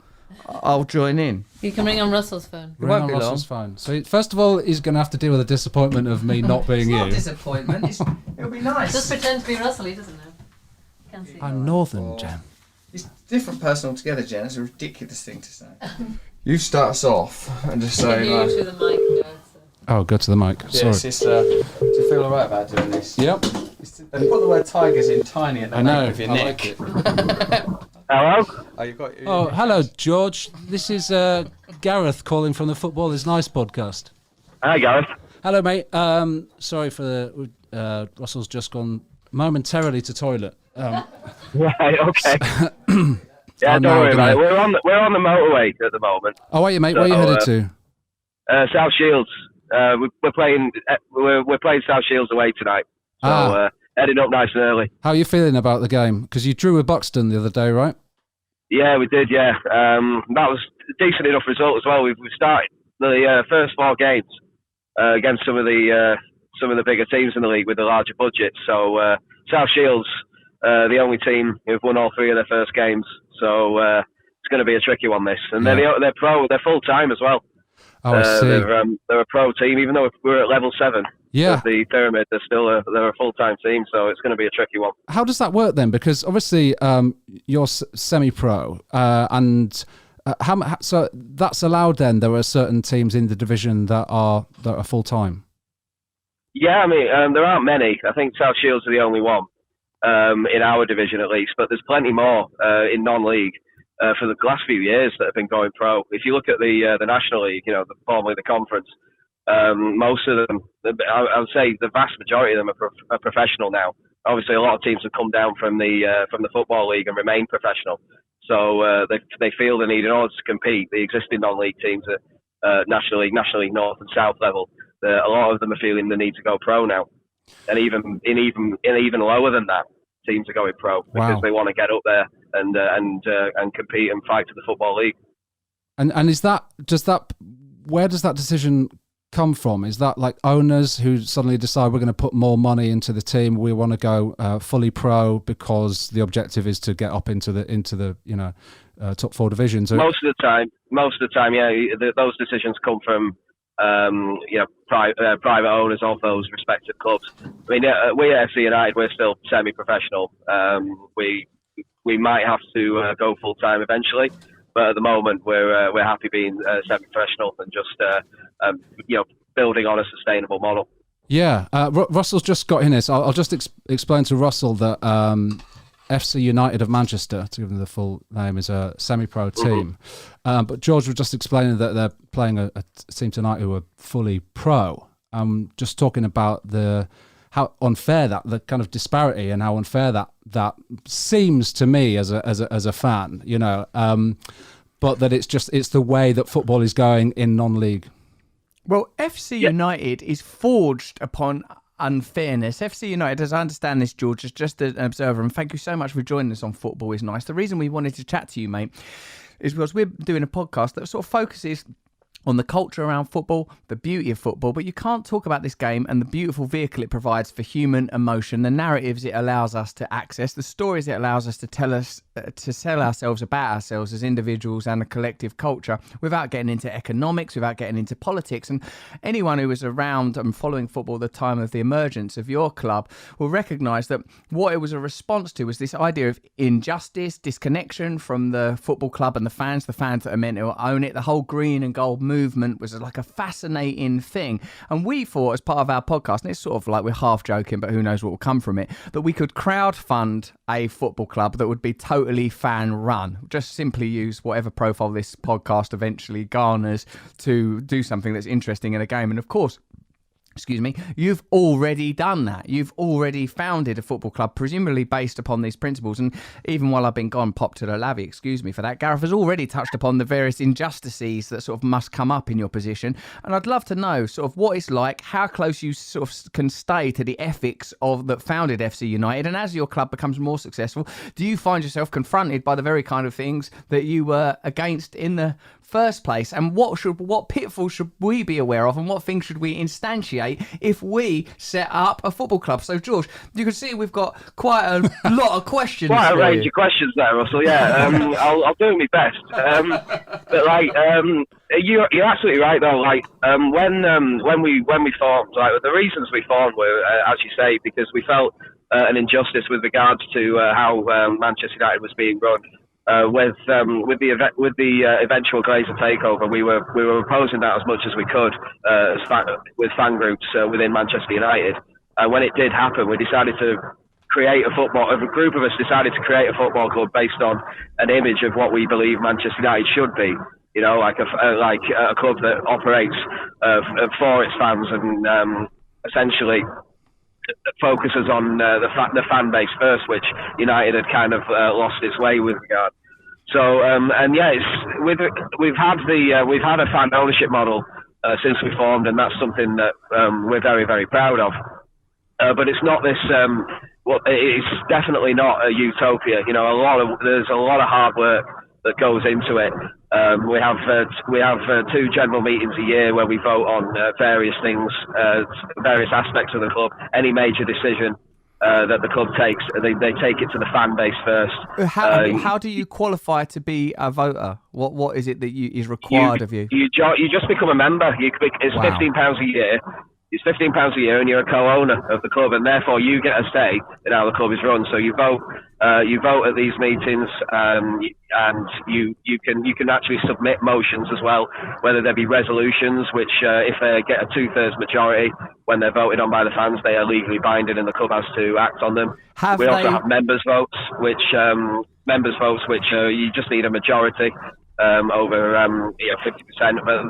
join in. You can ring on Russell's phone. Ring won't on be Russell's phone. So first of all, he's going to have to deal with the disappointment of me not being you. Disappointment. It'll be nice. Just pretend to be Russell. He doesn't know. Can't see. I'm Northern, Jen. It's different person altogether, Jen. It's a ridiculous thing to say. You start us off and just You say, can hear you through the mic, Gareth. So. Oh, go to the mic. Sorry. yes, it's, do you feel alright about doing this? Yep. They put the word tigers in tiny at the I know. nape of your I neck. like it. Hello? Oh, you got. Oh, hello, George. This is Gareth calling from the Football is Nice podcast. Hi, Gareth. Hello, mate. Sorry for the Russell's just gone momentarily to toilet. Right, okay. Yeah, I'm don't now worry about gonna- it. We're on the motorway at the moment. Oh, are you, mate? Where are you So, headed to? South Shields. We're playing South Shields away tonight. So heading up nice and early. How are you feeling about the game? Because you drew with Buxton the other day, right? Yeah, we did. Yeah, that was a decent enough result as well. We've started the first 4 games against some of the bigger teams in the league with the larger budgets. So South Shields, the only team who've won all 3 of their first games. So it's going to be a tricky one. This, and they're full time as well. Oh, I see. They're a pro team, even though we're at level 7 Yeah. of the pyramid. They're a full time team, so it's going to be a tricky one. How does that work then? Because obviously you're semi-pro, and so that's allowed. Then there are certain teams in the division that are full time. Yeah, I mean there aren't many. I think South Shields are the only one in our division at least, but there's plenty more in non-league. For the last few years that have been going pro. If you look at the National League, formerly the Conference, most of them, I would say the vast majority of them are professional now. Obviously, a lot of teams have come down from the Football League and remain professional. So they feel the need in order to compete. The existing non-league teams at National League North and South level, a lot of them are feeling the need to go pro now, and even lower than that. Teams are going pro because they want to get up there and compete and fight for the Football League. And where does that decision come from? Is that like owners who suddenly decide we're going to put more money into the team, we want to go fully pro because the objective is to get up into the top 4 divisions? Most of the time, yeah, those decisions come from private owners of those respective clubs. I mean, we at FC United, we're still semi-professional. We might have to go full time eventually, but at the moment we're happy being semi-professional and just building on a sustainable model. Yeah, Russell's just got in here, so I'll just explain to Russell that FC United of Manchester, to give them the full name, is a semi-pro team. But George was just explaining that they're playing a team tonight who are fully pro. Just talking about how unfair the kind of disparity and how unfair that seems to me as a fan, but that it's the way that football is going in non-league. Well, FC United is forged upon unfairness. FC United, as I understand this, George, is just an observer, and thank you so much for joining us on Football is Nice. The reason we wanted to chat to you, mate, is because we're doing a podcast that sort of focuses on the culture around football, the beauty of football, but you can't talk about this game and the beautiful vehicle it provides for human emotion, the narratives it allows us to access, the stories it allows us to tell ourselves about ourselves as individuals and a collective culture without getting into economics, without getting into politics. And anyone who was around and following football at the time of the emergence of your club will recognise that what it was a response to was this idea of injustice, disconnection from the football club and the fans that are meant to own it. The whole green and gold movement was like a fascinating thing, and we thought as part of our podcast, and it's sort of like we're half joking but who knows what will come from it, that we could crowdfund a football club that would be totally fan run, just simply use whatever profile this podcast eventually garners to do something that's interesting in a game. And of course, you've already done that. You've already founded a football club, presumably based upon these principles. And even while I've been gone, pop to the lavvy, excuse me for that, Gareth has already touched upon the various injustices that sort of must come up in your position. And I'd love to know sort of what it's like, how close you sort of can stay to the ethics of that founded FC United. And as your club becomes more successful, do you find yourself confronted by the very kind of things that you were against in the first place, and what pitfalls should we be aware of, and what things should we instantiate if we set up a football club? So, George, you can see we've got quite a lot of questions. Quite a range of questions there, Russell. Yeah, I'll do my best. But like, you're absolutely right though. Like, when we formed, like the reasons we formed were, as you say, because we felt an injustice with regards to how Manchester United was being run. With the eventual Glazer takeover, we were opposing that as much as we could with fan groups within Manchester United. When it did happen, we decided to create a group of us decided to create a football club based on an image of what we believe Manchester United should be. You know, like a club that operates for its fans and essentially focuses on the fan base first, which United had kind of lost its way with regard. So and yeah, we've had a fan ownership model since we formed, and that's something that we're very, very proud of. But it's not this. It's definitely not a utopia. You know, there's a lot of hard work that goes into it. We have 2 general meetings a year where we vote on various things, various aspects of the club. Any major decision that the club takes, they take it to the fan base first. How do you qualify to be a voter? What is it that is required of you? You just become a member. It's Wow. £15 a year. It's £15 a year, and you're a co-owner of the club, and therefore you get a say in how the club is run. So you vote at these meetings, and you can actually submit motions as well, whether there be resolutions, which if they get a 2/3 majority when they're voted on by the fans, they are legally binding, and the club has to act on them. We also have members' votes, which you just need a majority. Over 50%, but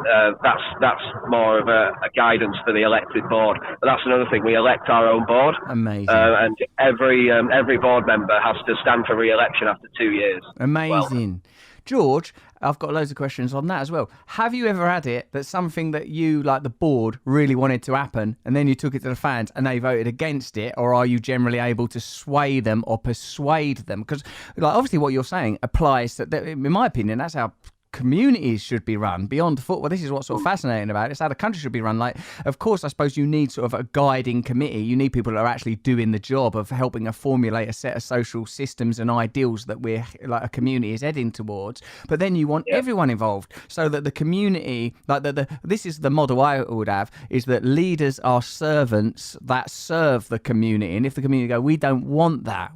that's more of a guidance for the elected board. But that's another thing. We elect our own board. Amazing. And every board member has to stand for re-election after 2 years. Amazing. George, I've got loads of questions on that as well. Have you ever had it that something that you, like the board, really wanted to happen, and then you took it to the fans and they voted against it, or are you generally able to sway them or persuade them? Because like, obviously what you're saying applies to, in my opinion, that's how communities should be run beyond football. This is what's sort of fascinating about it. It's how the country should be run. Like, of course, I suppose you need sort of a guiding committee. You need people that are actually doing the job of helping to formulate a set of social systems and ideals that we're like a community is heading towards. But then you want everyone involved so that the community, like this is the model I would have, is that leaders are servants that serve the community. And if the community go, we don't want that,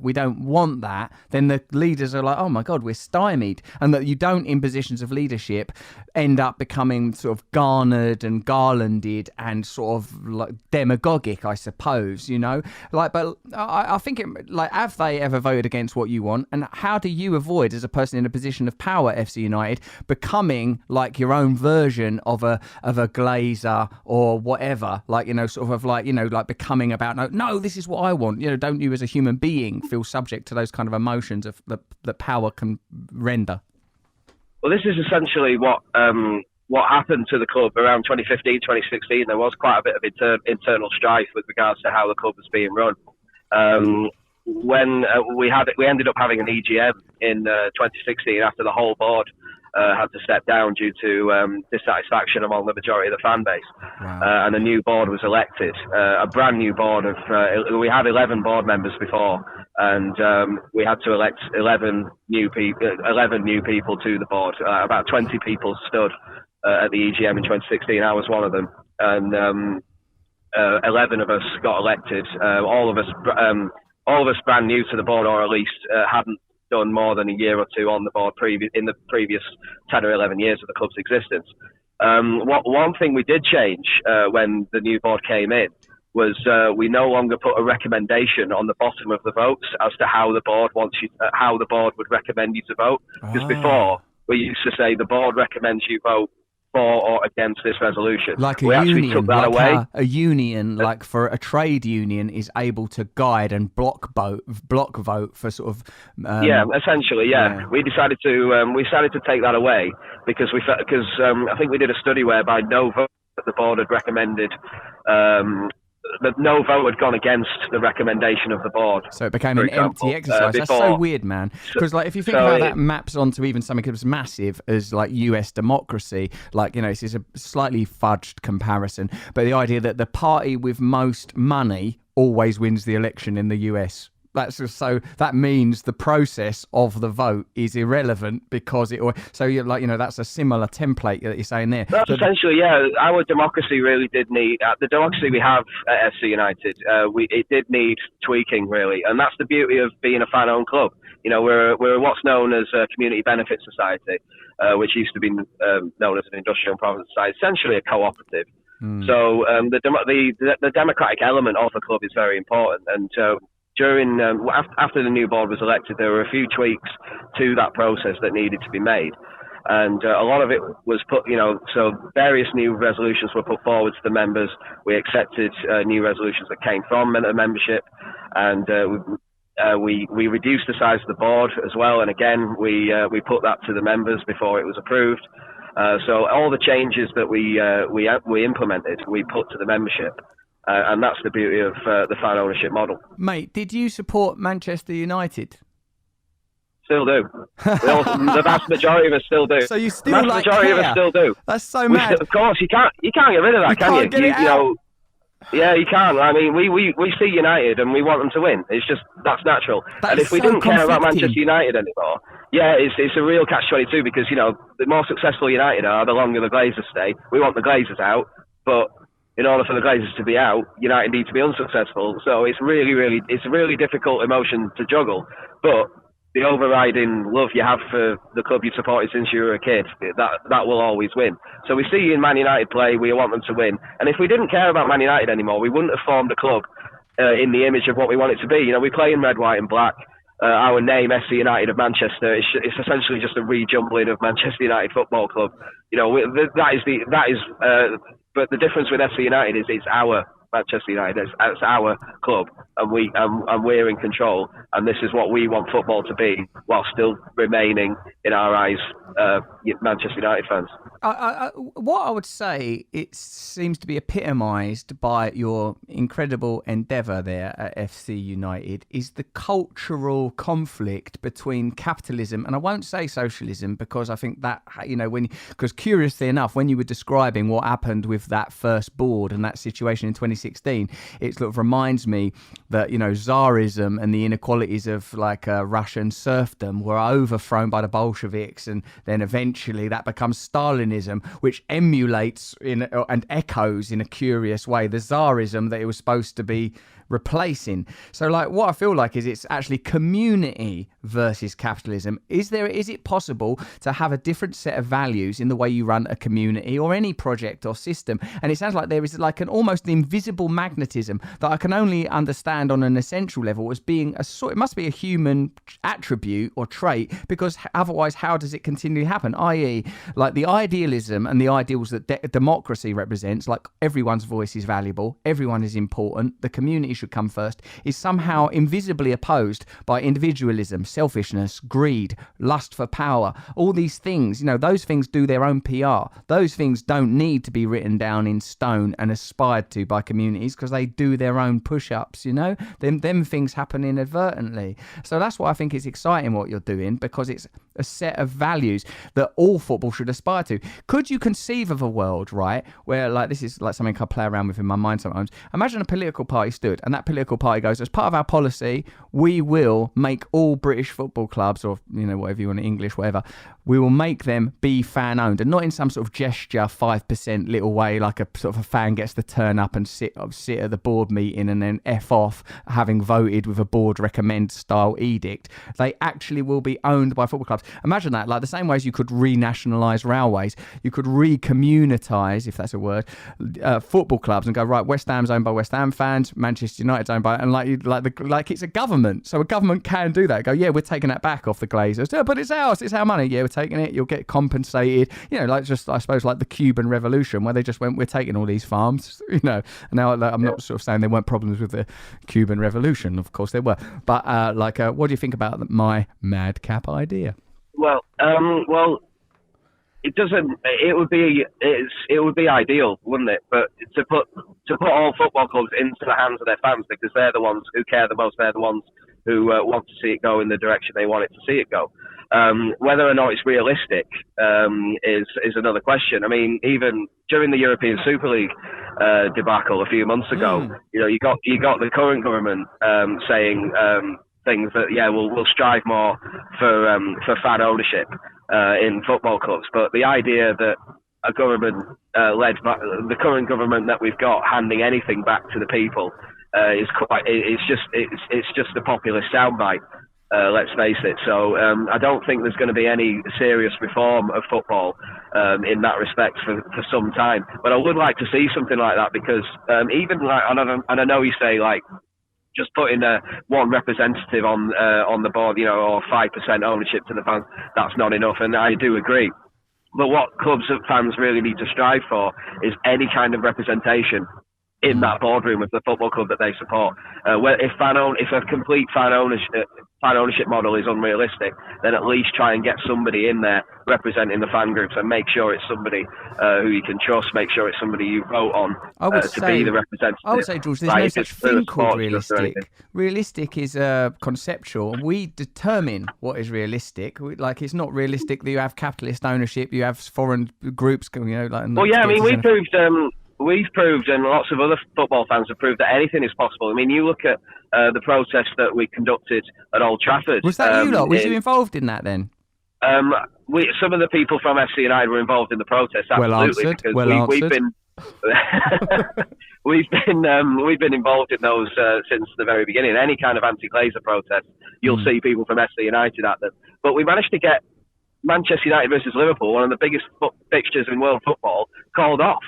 then the leaders are like, oh my God, we're stymied. And that you don't, in positions of leadership, end up becoming sort of garnered and garlanded and sort of like demagogic, I suppose, you know. Like, but I think have they ever voted against what you want? And how do you avoid, as a person in a position of power, FC United, becoming like your own version of a Glazer or whatever? Like, you know, sort of like, you know, like becoming about no, this is what I want. You know, don't you as a human being feel subject to those kind of emotions of that power can render? Well, this is essentially what happened to the club around 2015, 2016. There was quite a bit of internal strife with regards to how the club was being run. When we ended up having an EGM in 2016 after the whole board had to step down due to dissatisfaction among the majority of the fan base. Wow. And a new board was elected, a brand new board of. We had 11 board members before, and we had to elect 11 new people to the board. About 20 people stood at the EGM in 2016. I was one of them, and 11 of us got elected. All of us brand new to the board, or at least hadn't done more than a year or two on the board in the previous 10 or 11 years of the club's existence. One thing we did change when the new board came in was we no longer put a recommendation on the bottom of the votes as to how the board would recommend you to vote. Because before, we used to say the board recommends you vote for or against this resolution. Like we actually took that away. A union, like for a trade union, is able to guide and block vote for sort of. Essentially. We decided to take that away because I think we did a study whereby no vote that the board had recommended no vote had gone against the recommendation of the board. So it became an empty exercise. That's so weird, man. Because like if you think about that maps onto even something as massive as like US democracy, like, you know, this is a slightly fudged comparison, but the idea that the party with most money always wins the election in the US. That's just, so that means the process of the vote is irrelevant because so you're like, you know, that's a similar template that you're saying there. That's essentially, yeah. Our democracy really did need the democracy we have at FC United. It did need tweaking, really, and that's the beauty of being a fan-owned club. You know, we're what's known as a community benefit society, which used to be known as an industrial and provident society, essentially a cooperative. So the democratic element of the club is very important, and during after the new board was elected, there were a few tweaks to that process that needed to be made, and a lot of it was put, you know, so various new resolutions were put forward to the members. We accepted new resolutions that came from the membership, and we reduced the size of the board as well, and again we put that to the members before it was approved. So all the changes that we implemented, we put to the membership. And that's the beauty of the fan ownership model. Mate, did you support Manchester United? Still do. The vast majority of us still do. So you still the vast majority of us still do. That's so mad. Of course, you can't get rid of that, can you? You know, yeah, you can't. I mean, we see United and we want them to win. It's just, that's natural. And if we didn't care about Manchester United anymore, yeah, it's a real catch-22 because, you know, the more successful United are, the longer the Glazers stay. We want the Glazers out, but in order for the Glazers to be out, United need to be unsuccessful. So it's it's a really difficult emotion to juggle. But the overriding love you have for the club you've supported since you were a kid, that will always win. So we see in Man United play, we want them to win. And if we didn't care about Man United anymore, we wouldn't have formed a club in the image of what we want it to be. You know, we play in red, white and black. Our name, SC United of Manchester, it's essentially just a rejumbling of Manchester United Football Club. You know, but the difference with FC United is it's our Manchester United, it's our club, and we're in control, and this is what we want football to be, while still remaining, in our eyes, Manchester United fans. What I would say, it seems to be epitomised by your incredible endeavour there at FC United, is the cultural conflict between capitalism, and I won't say socialism, because I think that, you know, because curiously enough, when you were describing what happened with that first board and that situation in 2016, it sort of reminds me that, you know, Tsarism and the inequalities of like Russian serfdom were overthrown by the Bolsheviks, and then eventually that becomes Stalinism, which emulates and echoes in a curious way the Tsarism that it was supposed to be replacing. So like what I feel like is it's actually community versus capitalism. Is it possible to have a different set of values in the way you run a community or any project or system? And it sounds like there is like an almost invisible magnetism that I can only understand on an essential level as being it must be a human attribute or trait, because otherwise how does it continually happen? I.e., like the idealism and the ideals that democracy represents, like everyone's voice is valuable, everyone is important, the community should come first, is somehow invisibly opposed by individualism, selfishness, greed, lust for power. All these things, you know, those things do their own PR. Those things don't need to be written down in stone and aspired to by communities, because they do their own push-ups, you know. Them things happen inadvertently. So that's why I think it's exciting what you're doing, because it's a set of values that all football should aspire to. Could you conceive of a world, right, where, like, this is like something I play around with in my mind sometimes. Imagine a political party stood, and that political party goes, as part of our policy, we will make all British football clubs, or, you know, whatever you want, English, whatever, we will make them be fan owned, and not in some sort of gesture 5% little way, like a sort of a fan gets to turn up and sit at the board meeting and then F off, having voted with a board recommend style edict. They actually will be owned by football clubs. Imagine that, like the same ways you could renationalise railways, you could re-communitise, if that's a word, football clubs, and go, right, West Ham's owned by West Ham fans, Manchester United's owned by, and like it's a government, so a government can do that. Go, yeah, we're taking that back off the Glazers, yeah, but it's ours, it's our money, yeah, we're taking it, you'll get compensated, you know, like just, I suppose, like the Cuban Revolution, where they just went, we're taking all these farms, you know. And now, like, I'm not sort of saying there weren't problems with the Cuban Revolution, of course there were, but what do you think about my madcap idea? Well, it doesn't. It would be ideal, wouldn't it? But to put all football clubs into the hands of their fans, because they're the ones who care the most. They're the ones who want to see it go in the direction they want it to see it go. Whether or not it's realistic is another question. I mean, even during the European Super League debacle a few months ago, you got the current government saying things that we'll strive more for fan ownership in football clubs, but the idea that a government led by the current government that we've got handing anything back to the people is quite. It's just a populist soundbite. Let's face it. So I don't think there's going to be any serious reform of football in that respect for some time. But I would like to see something like that, because even like, and I know you say like just putting one representative on the board, or 5% ownership to the fans, that's not enough, and I do agree. But what clubs and fans really need to strive for is any kind of representation in that boardroom of the football club that they support. If a complete fan ownership model is unrealistic, then at least try and get somebody in there representing the fan groups, and make sure it's somebody who you can trust, make sure it's somebody you vote on to be the representative. I would say, George, there's no such thing called realistic. Realistic is conceptual, and we determine what is realistic. It's not realistic that you have capitalist ownership, you have foreign groups, We've proved, and lots of other football fans have proved, that anything is possible. I mean, you look at the protest that we conducted at Old Trafford. Was that you lot? Was you involved in that then? Some of the people from FC United were involved in the protest. Absolutely, we've been involved in those since the very beginning. Any kind of anti-Glazer protest, you'll see people from FC United at them. But we managed to get Manchester United versus Liverpool, one of the biggest fixtures in world football, called off.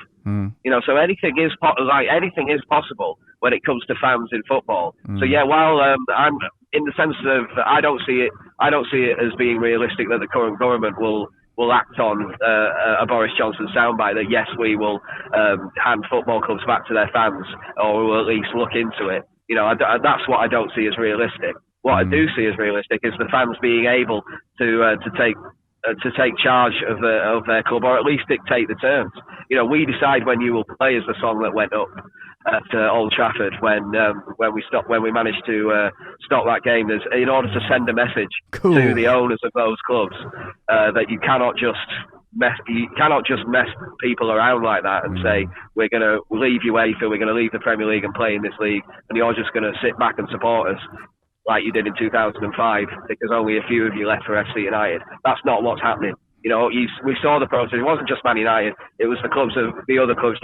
So anything is possible when it comes to fans in football. So while I'm in the sense of I don't see it as being realistic that the current government will act on a Boris Johnson soundbite that yes, we will hand football clubs back to their fans, or we'll at least look into it. That's what I don't see as realistic. What I do see as realistic is the fans being able to take charge of their club, or at least dictate the terms. We decide when you will play is the song that went up at Old Trafford when we managed to stop that game. In order to send a message to the owners of those clubs that you cannot just mess people around like that and say we're going to leave UEFA, we're going to leave the Premier League and play in this league, and you're just going to sit back and support us like you did in 2005, because only a few of you left for FC United. That's not what's happening. We saw the protest. It wasn't just Man United. It was the other clubs,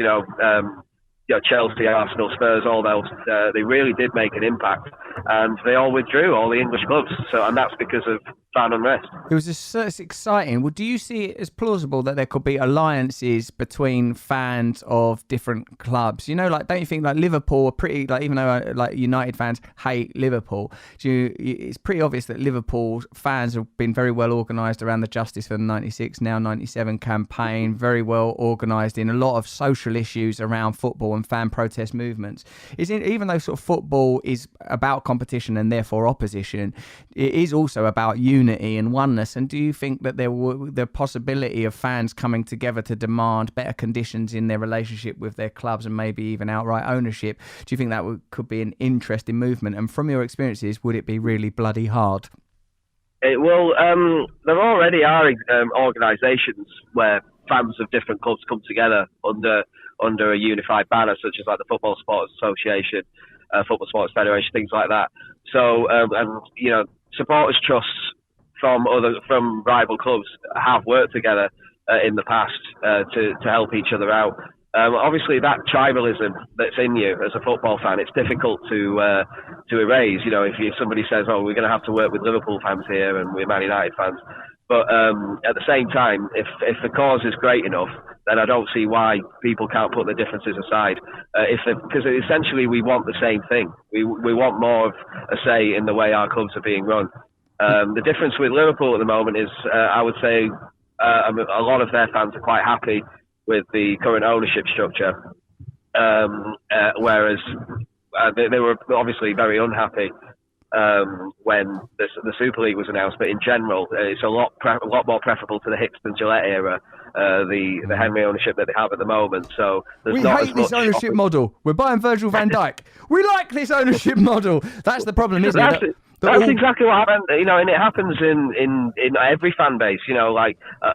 Chelsea, Arsenal, Spurs, all those. They really did make an impact, and they all withdrew, all the English clubs. And that's because of fan unrest. It's exciting. Well, do you see it as plausible that there could be alliances between fans of different clubs? Don't you think Liverpool are pretty, even though United fans hate Liverpool, it's pretty obvious that Liverpool fans have been very well organised around the Justice for the 96, now 97 campaign, very well organised in a lot of social issues around football and fan protest movements. Even though sort of football is about competition and therefore opposition, it is also about unity and oneness. And do you think that the possibility of fans coming together to demand better conditions in their relationship with their clubs and maybe even outright ownership, do you think that could be an interesting movement? And from your experiences, would it be really bloody hard? There already are organisations where fans of different clubs come together under a unified banner, such as the Football Supporters Association, Football Supporters Federation, things like that. So, supporters trusts from rival clubs have worked together in the past to help each other out. Obviously, that tribalism that's in you as a football fan, it's difficult to erase. If somebody says, "Oh, we're going to have to work with Liverpool fans here and we're Man United fans," but at the same time, if the cause is great enough, then I don't see why people can't put the differences aside. Because essentially we want the same thing. We want more of a say in the way our clubs are being run. The difference with Liverpool at the moment is, I would say, a lot of their fans are quite happy with the current ownership structure, whereas they were obviously very unhappy when the Super League was announced. But in general, it's a lot more preferable to the Hickson Gillette era, the Henry ownership that they have at the moment. So we hate this ownership model. We're buying Virgil van Dijk. We like this ownership model. That's the problem, isn't it? That's exactly what happened, and it happens in every fan base.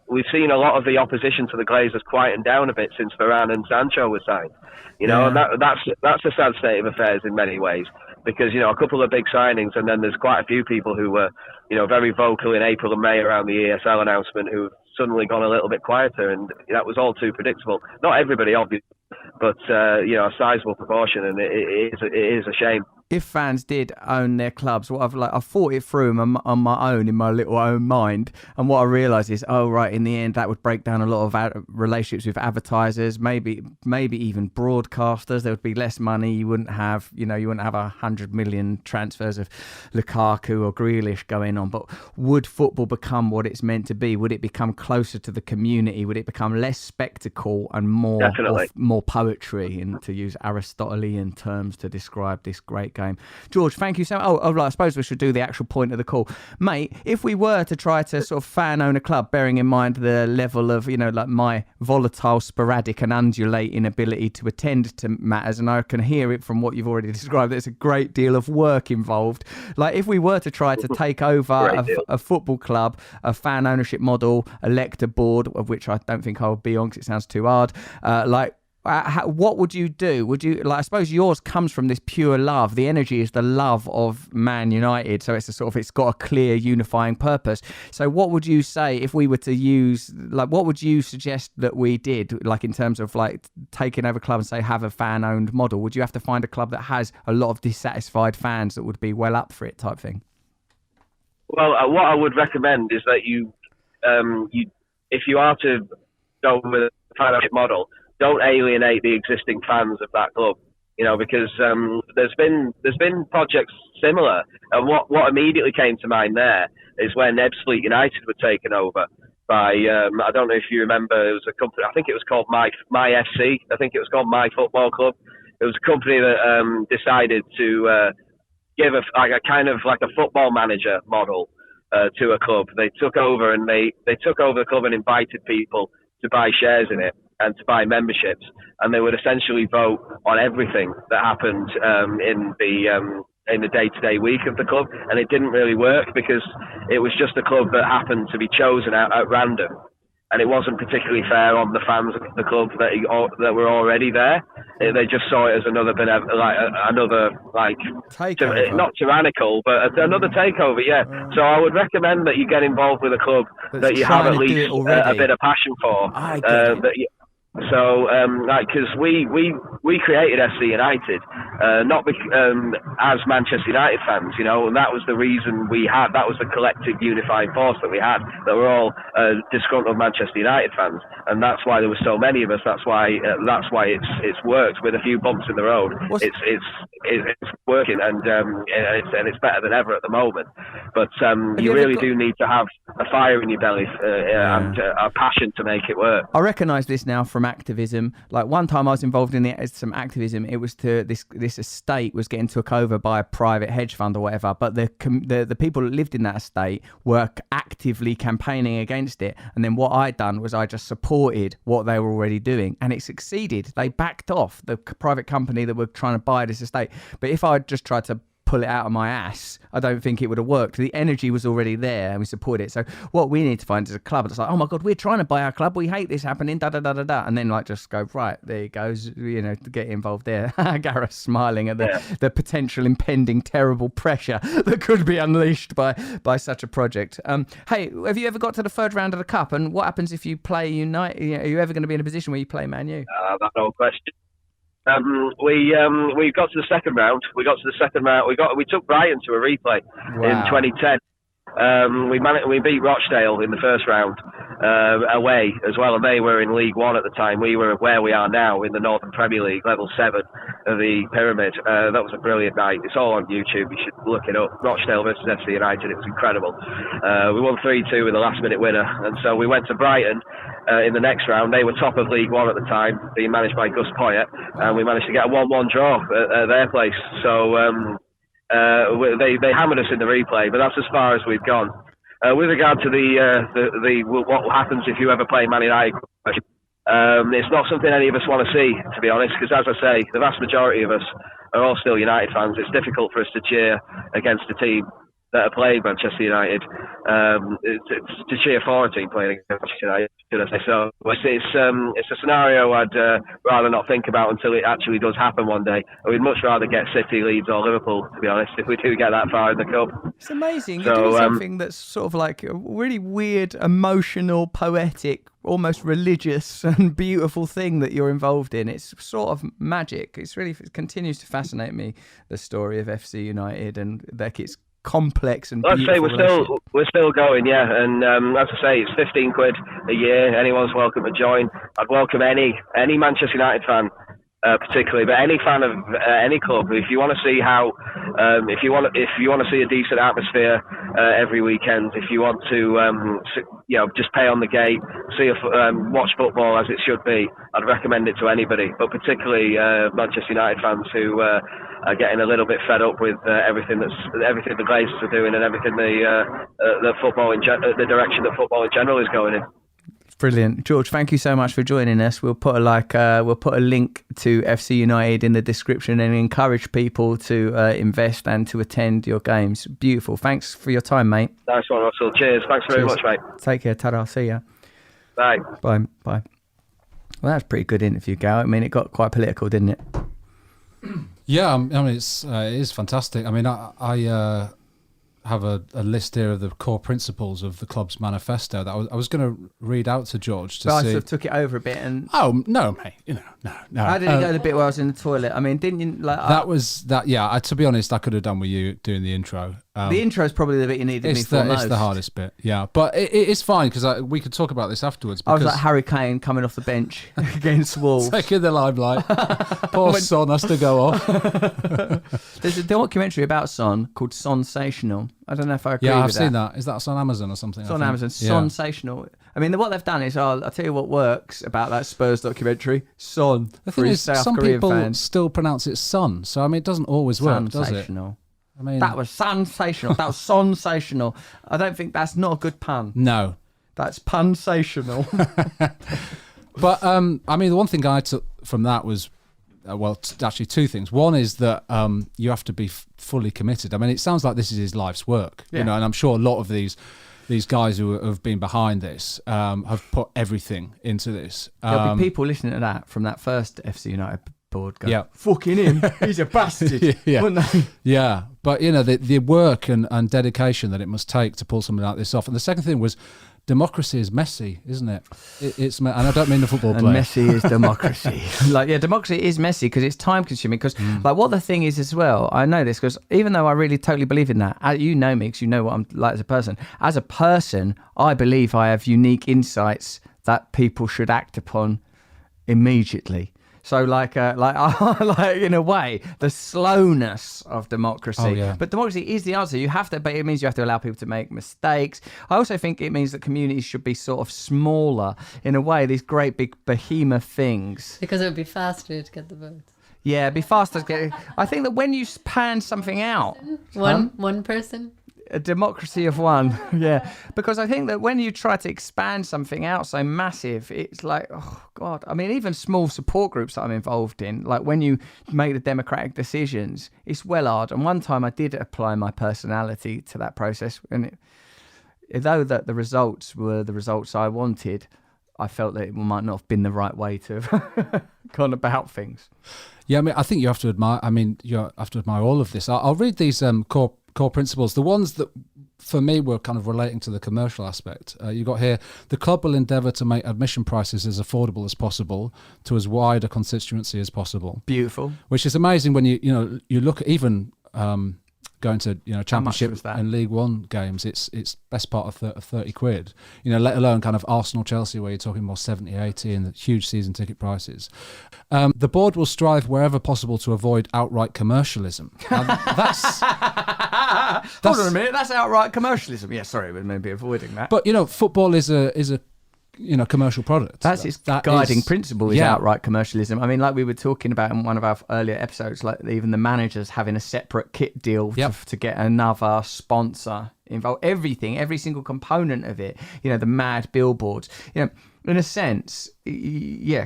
We've seen a lot of the opposition to the Glazers quieten down a bit since Varane and Sancho were signed. And that's a sad state of affairs in many ways, because a couple of big signings, and then there's quite a few people who were very vocal in April and May around the ESL announcement who've suddenly gone a little bit quieter, and that was all too predictable. Not everybody, obviously, but a sizable proportion, and it is a shame. If fans did own their clubs, I've thought it through on my own, in my little own mind, and what I realised is, in the end that would break down a lot of relationships with advertisers, maybe even broadcasters. There would be less money. You wouldn't have 100 million transfers of Lukaku or Grealish going on. But would football become what it's meant to be? Would it become closer to the community? Would it become less spectacle and more poetry, and to use Aristotelian terms to describe this great game? George, thank you so much. I suppose we should do the actual point of the call. Mate, if we were to try to sort of fan own a club, bearing in mind the level of, like my volatile, sporadic and undulating ability to attend to matters, and I can hear it from what you've already described, there's a great deal of work involved. Like, if we were to try to take over a football club, a fan ownership model, elect a board, of which I don't think I would be on because it sounds too hard, what would you do? Would you, I suppose yours comes from this pure love. The energy is the love of Man United, so it's it's got a clear unifying purpose. So what would you say if we were to use, what would you suggest that we did, in terms of taking over a club and say have a fan-owned model? Would you have to find a club that has a lot of dissatisfied fans that would be well up for it, type thing? Well, what I would recommend is that you if you are to go with a fan ownership model, don't alienate the existing fans of that club, because there's been projects similar, and what immediately came to mind there is when Ebbsfleet United were taken over by I don't know if you remember, it was a company, I think it was called My FC, I think it was called My Football Club. It was a company that decided to give a kind of like a football manager model to a club. They took over the club and invited people to buy shares in it and to buy memberships, and they would essentially vote on everything that happened in the day-to-day week of the club. And it didn't really work because it was just a club that happened to be chosen at random, and it wasn't particularly fair on the fans of the club that were already there. They just saw it as another takeover. Not tyrannical, but another takeover. Yeah. So I would recommend that you get involved with a club that you have at least a bit of passion for. So, because we created FC United, not as Manchester United fans, and that was the reason that was the collective unifying force that we had, that we're all disgruntled Manchester United fans, and that's why there were so many of us. That's why it's worked with a few bumps in the road. It's working, and it's better than ever at the moment. But you really do need to have a fire in your belly and a passion to make it work. I recognise this now from activism. Like, one time I was involved in some activism. It was to this estate was getting took over by a private hedge fund or whatever, but the people that lived in that estate were actively campaigning against it. And then what I'd done was I just supported what they were already doing, and it succeeded. They backed off the private company that were trying to buy this estate. But if I'd just tried to pull it out of my ass, I don't think it would have worked. The energy was already there and we supported it. So what we need to find is a club that's like, oh my God, we're trying to buy our club, we hate this happening, and then just go, right, there it goes, to get involved there. Gareth smiling at the potential impending terrible pressure that could be unleashed by such a project. Hey, have you ever got to the third round of the cup, and what happens if you play United? Are you ever going to be in a position where you play Man U? That's no question. We got to the second round. We took Brighton to a replay in 2010. We beat Rochdale in the first round away as well, and they were in League One at the time. We were where we are now in the Northern Premier League, level 7 of the pyramid. That was a brilliant night. It's all on YouTube. You should look it up. Rochdale versus FC United. It was incredible. We won 3-2 with a last-minute winner, and so we went to Brighton. In the next round, they were top of League One at the time, being managed by Gus Poyet, and we managed to get a 1-1 draw at their place. So They hammered us in the replay, but that's as far as we've gone. With regard to the what happens if you ever play Man United, it's not something any of us want to see, to be honest, because as I say, the vast majority of us are all still United fans. It's difficult for us to cheer against a team that are playing Manchester United. It's to cheer for a team playing against Manchester United, should I say. So it's a scenario I'd rather not think about until it actually does happen one day. We'd much rather get City, Leeds or Liverpool, to be honest, if we do get that far in the Cup. It's amazing. You're doing something that's sort of like a really weird, emotional, poetic, almost religious and beautiful thing that you're involved in. It's sort of magic. It continues to fascinate me, the story of FC United, and like it's complex and beautiful. I'd say we're still going, yeah. And as I say, it's 15 quid a year. Anyone's welcome to join. I'd welcome any Manchester United fan, particularly, but any fan of any club. If you want to see how, if you want to see a decent atmosphere every weekend, if you want to, just pay on the gate, watch football as it should be, I'd recommend it to anybody. But particularly Manchester United fans who are getting a little bit fed up with everything the Glazers are doing and everything the football the direction that football in general is going in. Brilliant, George. Thank you so much for joining us. We'll put a link to FC United in the description and encourage people to invest and to attend your games. Beautiful. Thanks for your time, mate. Nice one, Russell. Cheers. Thanks very much, mate. Take care. Ta-da. See ya. Bye. Bye. Well, that's a pretty good interview, Gal. I mean, it got quite political, didn't it? Yeah, I mean, it is fantastic. I mean, I have a list here of the core principles of the club's manifesto that I was going to read out to George to see. I sort of took it over a bit and. Oh no, mate! No. How did it go? The bit where I was in the toilet. I mean, didn't you like? That was that. Yeah, to be honest, I could have done with you doing the intro. The intro is probably the bit you needed me for most. It's the hardest bit. Yeah, but it's fine because we could talk about this afterwards. I was like Harry Kane coming off the bench against Wolves, taking the limelight. Poor Son has to go off. There's a documentary about Son called Sensational. I don't know if I agree with that. Yeah, I've seen that. Is that on Amazon or something? It's on Amazon. Yeah. Sensational. I mean, what they've done is, I'll tell you what works about that Spurs documentary. Son. The thing is, South some Korean people fans. still pronounce it Son. So, I mean, it doesn't always work, does it? Sensational. I mean, that was sensational. That was sensational. I don't think that's not a good pun. No. That's punsational. But, I mean, the one thing I took from that was, actually two things. One is that you have to be fully committed. I mean, it sounds like this is his life's work, and I'm sure a lot of these guys who have been behind this have put everything into this. There'll be people listening to that from that first FC United board going, fucking him, he's a bastard. Yeah, but the work and dedication that it must take to pull something like this off. And the second thing was, democracy is messy, isn't it? It's and I don't mean the football player. And messy is democracy. Democracy is messy because it's time consuming. Because what the thing is as well, I know this because even though I really totally believe in that, you know me because you know what I'm like as a person. As a person, I believe I have unique insights that people should act upon immediately. So like in a way, the slowness of democracy. Oh, yeah. But democracy is the answer. You have to, but it means you have to allow people to make mistakes. I also think it means that communities should be sort of smaller in a way. These great big behemoth things. Because it would be faster to get the votes. Yeah, it'd be faster to get. I think that when you pan something out, one person. A democracy of one, yeah. Because I think that when you try to expand something out so massive, it's like, oh God. I mean, even small support groups that I'm involved in, like when you make the democratic decisions, it's well hard. And one time I did apply my personality to that process, and though that the results were the results I wanted, I felt that it might not have been the right way to have gone about things. Yeah, I mean, I think you have to admire. I mean, you have to admire all of this. I'll read these core principles. The ones that, for me, were kind of relating to the commercial aspect. You got here: the club will endeavour to make admission prices as affordable as possible to as wide a constituency as possible. Beautiful. Which is amazing when you look at even going to Championship and League One games. It's best part of 30 quid. Let alone kind of Arsenal, Chelsea, where you're talking more 70, 80, and the huge season ticket prices. The board will strive wherever possible to avoid outright commercialism. That's hold on a minute. That's outright commercialism. Yeah, sorry, we may be avoiding that. But football is a commercial product. That's its That guiding is- principle is outright commercialism. I mean, like we were talking about in one of our earlier episodes, like even the managers having a separate kit deal to get another sponsor involved. Everything, every single component of it, the mad billboards, in a sense,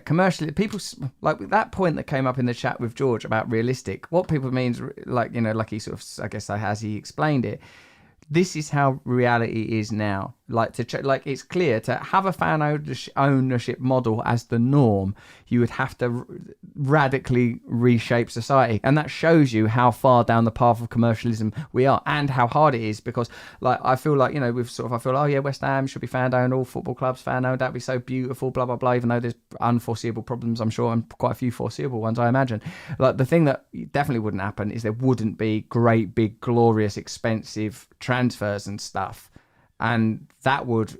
commercially, people like that point that came up in the chat with George about realistic. What people means, like he sort of, I guess, as he explained it. This is how reality is now. It's clear to have a fan ownership model as the norm. You would have to radically reshape society, and that shows you how far down the path of commercialism we are, and how hard it is. Because, I feel like West Ham should be fan owned, all football clubs fan owned. That'd be so beautiful, blah blah blah. Even though there's unforeseeable problems, I'm sure, and quite a few foreseeable ones, I imagine. Like the thing that definitely wouldn't happen is there wouldn't be great, big, glorious, expensive transfers and stuff. And that would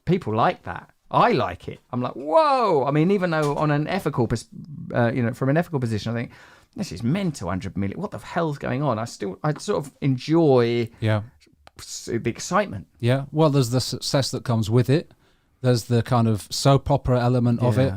people like that. I like it. I'm like, whoa. I mean, even though on an ethical, from an ethical position, I think this is mental. 100 million. What the hell's going on? I sort of enjoy the excitement. Yeah. Well, there's the success that comes with it. There's the kind of soap opera element of it.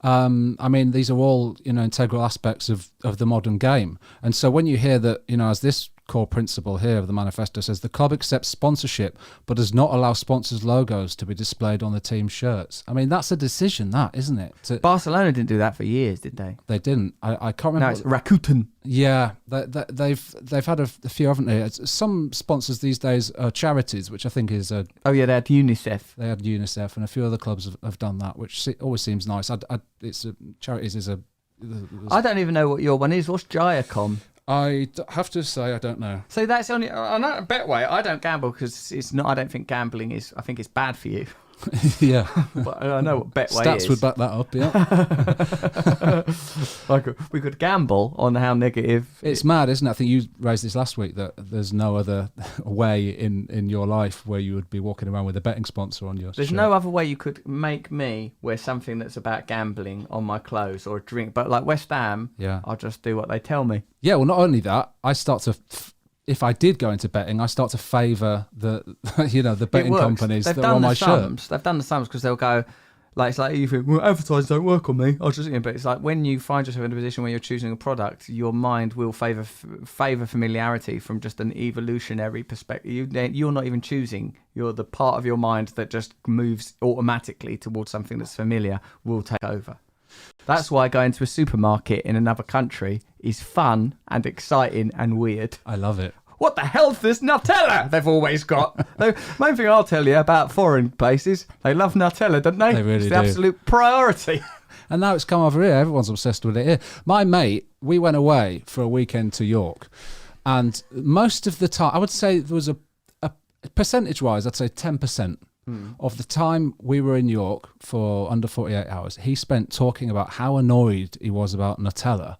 I mean, these are all integral aspects of the modern game. And so when you hear that, as this core principle here of the manifesto says, the club accepts sponsorship but does not allow sponsors' logos to be displayed on the team's shirts. I mean, that's a decision, isn't it? Barcelona didn't do that for years, did they? They didn't. I can't remember. No, it's Rakuten. Yeah, they've had a few, haven't they? Some sponsors these days are charities, which I think is a... Oh yeah, they had UNICEF. They had UNICEF, and a few other clubs have done that, which always seems nice. Charities is a... I don't even know what your one is. What's Giacom? I have to say I don't know. So that's only on a Betway. I don't gamble because it's not. I don't think gambling is. I think it's bad for you. Yeah, but I know what Betway Stats is. would back that up. Yeah, we could gamble on how negative. It's mad, isn't it? I think you raised this last week that there's no other way in your life where you would be walking around with a betting sponsor on your There's shirt. no other way you could make me wear something that's about gambling on my clothes or a drink. But like West Ham, I'll just do what they tell me. Yeah, well, not only that, I start to. If I did go into betting, I start to favour the betting companies that are on my shirt. They've done the sums because they'll go, it's like you think, well, advertising don't work on me. I'll just, but it's like when you find yourself in a position where you're choosing a product, your mind will favour familiarity from just an evolutionary perspective. You're not even choosing. You're the part of your mind that just moves automatically towards something that's familiar will take over. That's why going to a supermarket in another country is fun and exciting and weird. I love it. What the hell's this Nutella they've always got? The main thing I'll tell you about foreign places, they love Nutella, don't they? They really it's the do. absolute priority. And now it's come over here. Everyone's obsessed with it here. My mate, we went away for a weekend to York. And most of the time, I would say there was a percentage-wise, I'd say 10%. Of the time we were in York for under 48 hours, he spent talking about how annoyed he was about Nutella,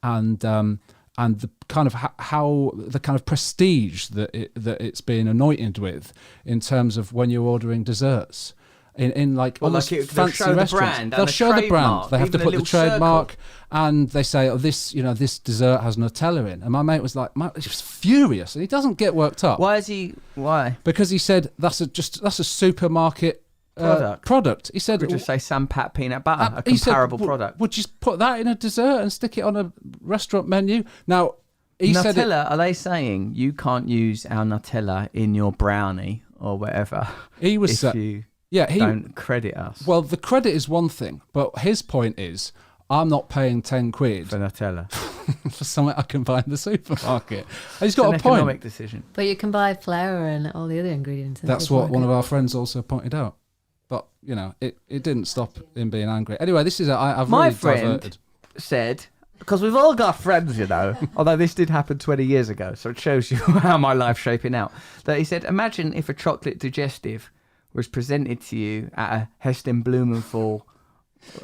and the kind of how the kind of prestige that it's being anointed with in terms of when you're ordering desserts. In almost fancy show restaurants, the brand they'll show the brand. They have to even put a the little trademark, circle. and they say, "Oh, this dessert has Nutella in." And my mate was like, he was furious, and he doesn't get worked up. Why is he? Why? Because he said that's a supermarket product. He said, Would just say Sampat peanut butter, a he said, comparable product. Would you put that in a dessert and stick it on a restaurant menu? Now, he Nutella, said, are they saying you can't use our Nutella in your brownie or whatever? He was if you don't credit us. Well, the credit is one thing, but his point is, I'm not paying 10 quid for Nutella for something I can buy in the supermarket. And he's it's got an a point. economic decision. But you can buy flour and all the other ingredients. That's what one of our friends also pointed out. But, it didn't stop him being angry. Anyway, this is I've My really friend diverted. said, because we've all got friends, although this did happen 20 years ago, so it shows you how my life's shaping out, that he said, imagine if a chocolate digestive was presented to you at a Heston Blumenthal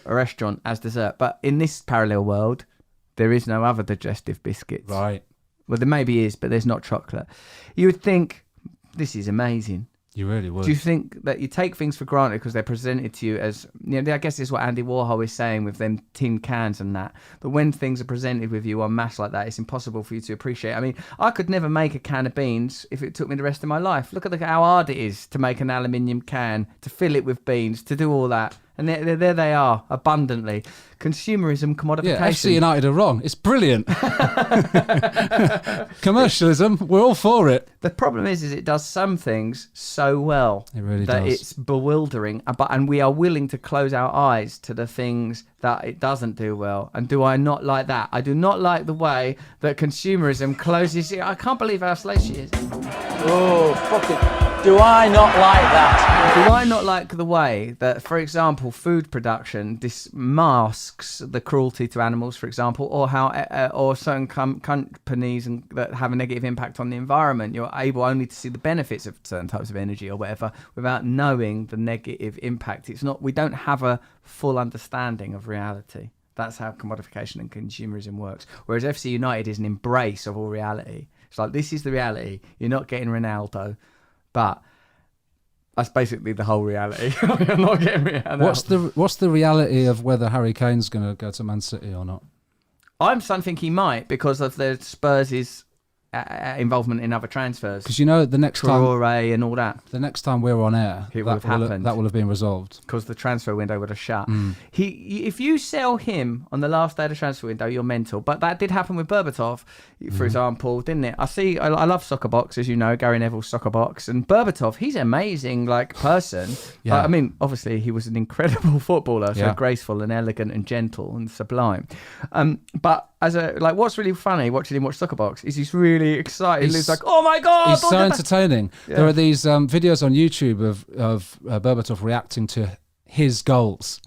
restaurant as dessert. But in this parallel world, there is no other digestive biscuits. Right. Well, there maybe is, but there's not chocolate. You would think, this is amazing. You really would. Do you think that you take things for granted because they're presented to you as, I guess it's what Andy Warhol is saying with them tin cans and that when things are presented with you en masse like that, it's impossible for you to appreciate. I mean, I could never make a can of beans if it took me the rest of my life. Look at how hard it is to make an aluminium can, to fill it with beans, to do all that. And there they are, abundantly. Consumerism, commodification. Yeah, FC United are wrong. It's brilliant. Commercialism, we're all for it. The problem is it does some things so well It really that does. it's bewildering. And we are willing to close our eyes to the things that it doesn't do well. And do I not like that? I do not like the way that consumerism closes. I can't believe how slow she is. Oh, fuck it. Do I not like that? Do I not like the way that, for example, food production masks the cruelty to animals, for example, or how or certain companies that have a negative impact on the environment, you're able only to see the benefits of certain types of energy or whatever without knowing the negative impact. We don't have a full understanding of reality. That's how commodification and consumerism works. Whereas FC United is an embrace of all reality. It's like, this is the reality. You're not getting Ronaldo. But that's basically the whole reality. You're not getting Ronaldo. What's the reality of whether Harry Kane's going to go to Man City or not? I'm starting to think he might because of the Spurs' involvement in other transfers. Because the next Traore and all that. The next time we're on air, It will have happened. That will have been resolved. Because the transfer window would have shut. If you sell him on the last day of the transfer window, you're mental. But that did happen with Berbatov, for example, didn't it? I love Soccer Box, as you know, Gary Neville's Soccer Box. And Berbatov, he's an amazing person. Yeah. I mean, obviously, he was an incredible footballer, so Yeah. graceful and elegant and gentle and sublime. But what's really funny watching him watch Soccer Box is he's really excited. He's like, oh my God. He's so entertaining. Yeah. There are these videos on YouTube of Berbatov reacting to his goals,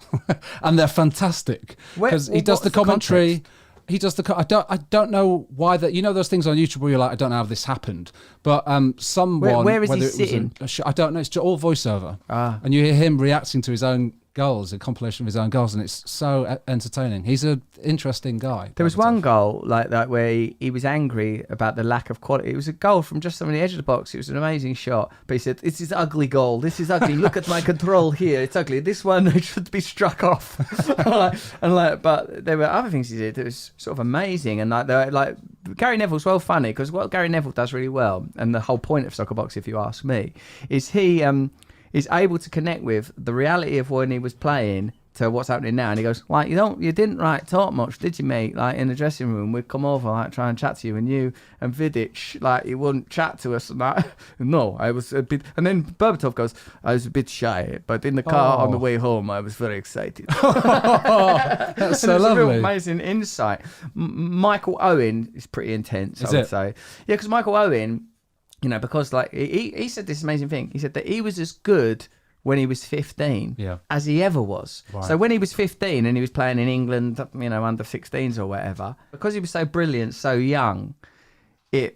and they're fantastic because he does the commentary. He does the. I don't know why that. Those things on YouTube where you're like, I don't know how this happened, but someone. Where is he sitting? I don't know. It's all voiceover, and you hear him reacting to his own goals, a compilation of his own goals, and it's so entertaining. He's an interesting guy. There was one goal like that where he was angry about the lack of quality. It was a goal from just on the edge of the box. It was an amazing shot, but he said, "This is ugly goal. This is ugly. Look at my control here. It's ugly. This one should be struck off." But there were other things he did that was sort of amazing, and Gary Neville's well funny because what Gary Neville does really well, and the whole point of Soccer Box, if you ask me, is he is able to connect with the reality of when he was playing to what's happening now. And he goes, you didn't talk much, did you, mate? In the dressing room, we'd come over, try and chat to you, and you and Vidic, you wouldn't chat to us and that. No, I was a bit. And then Berbatov goes, I was a bit shy, but in the car on the way home, I was very excited. That's so lovely. A real amazing insight. Michael Owen is pretty intense, I would say. Yeah, because Michael Owen, because he said this amazing thing. He said that he was as good when he was 15 as he ever was. Right. So when he was 15 and he was playing in England, under 16s or whatever, because he was so brilliant, so young, I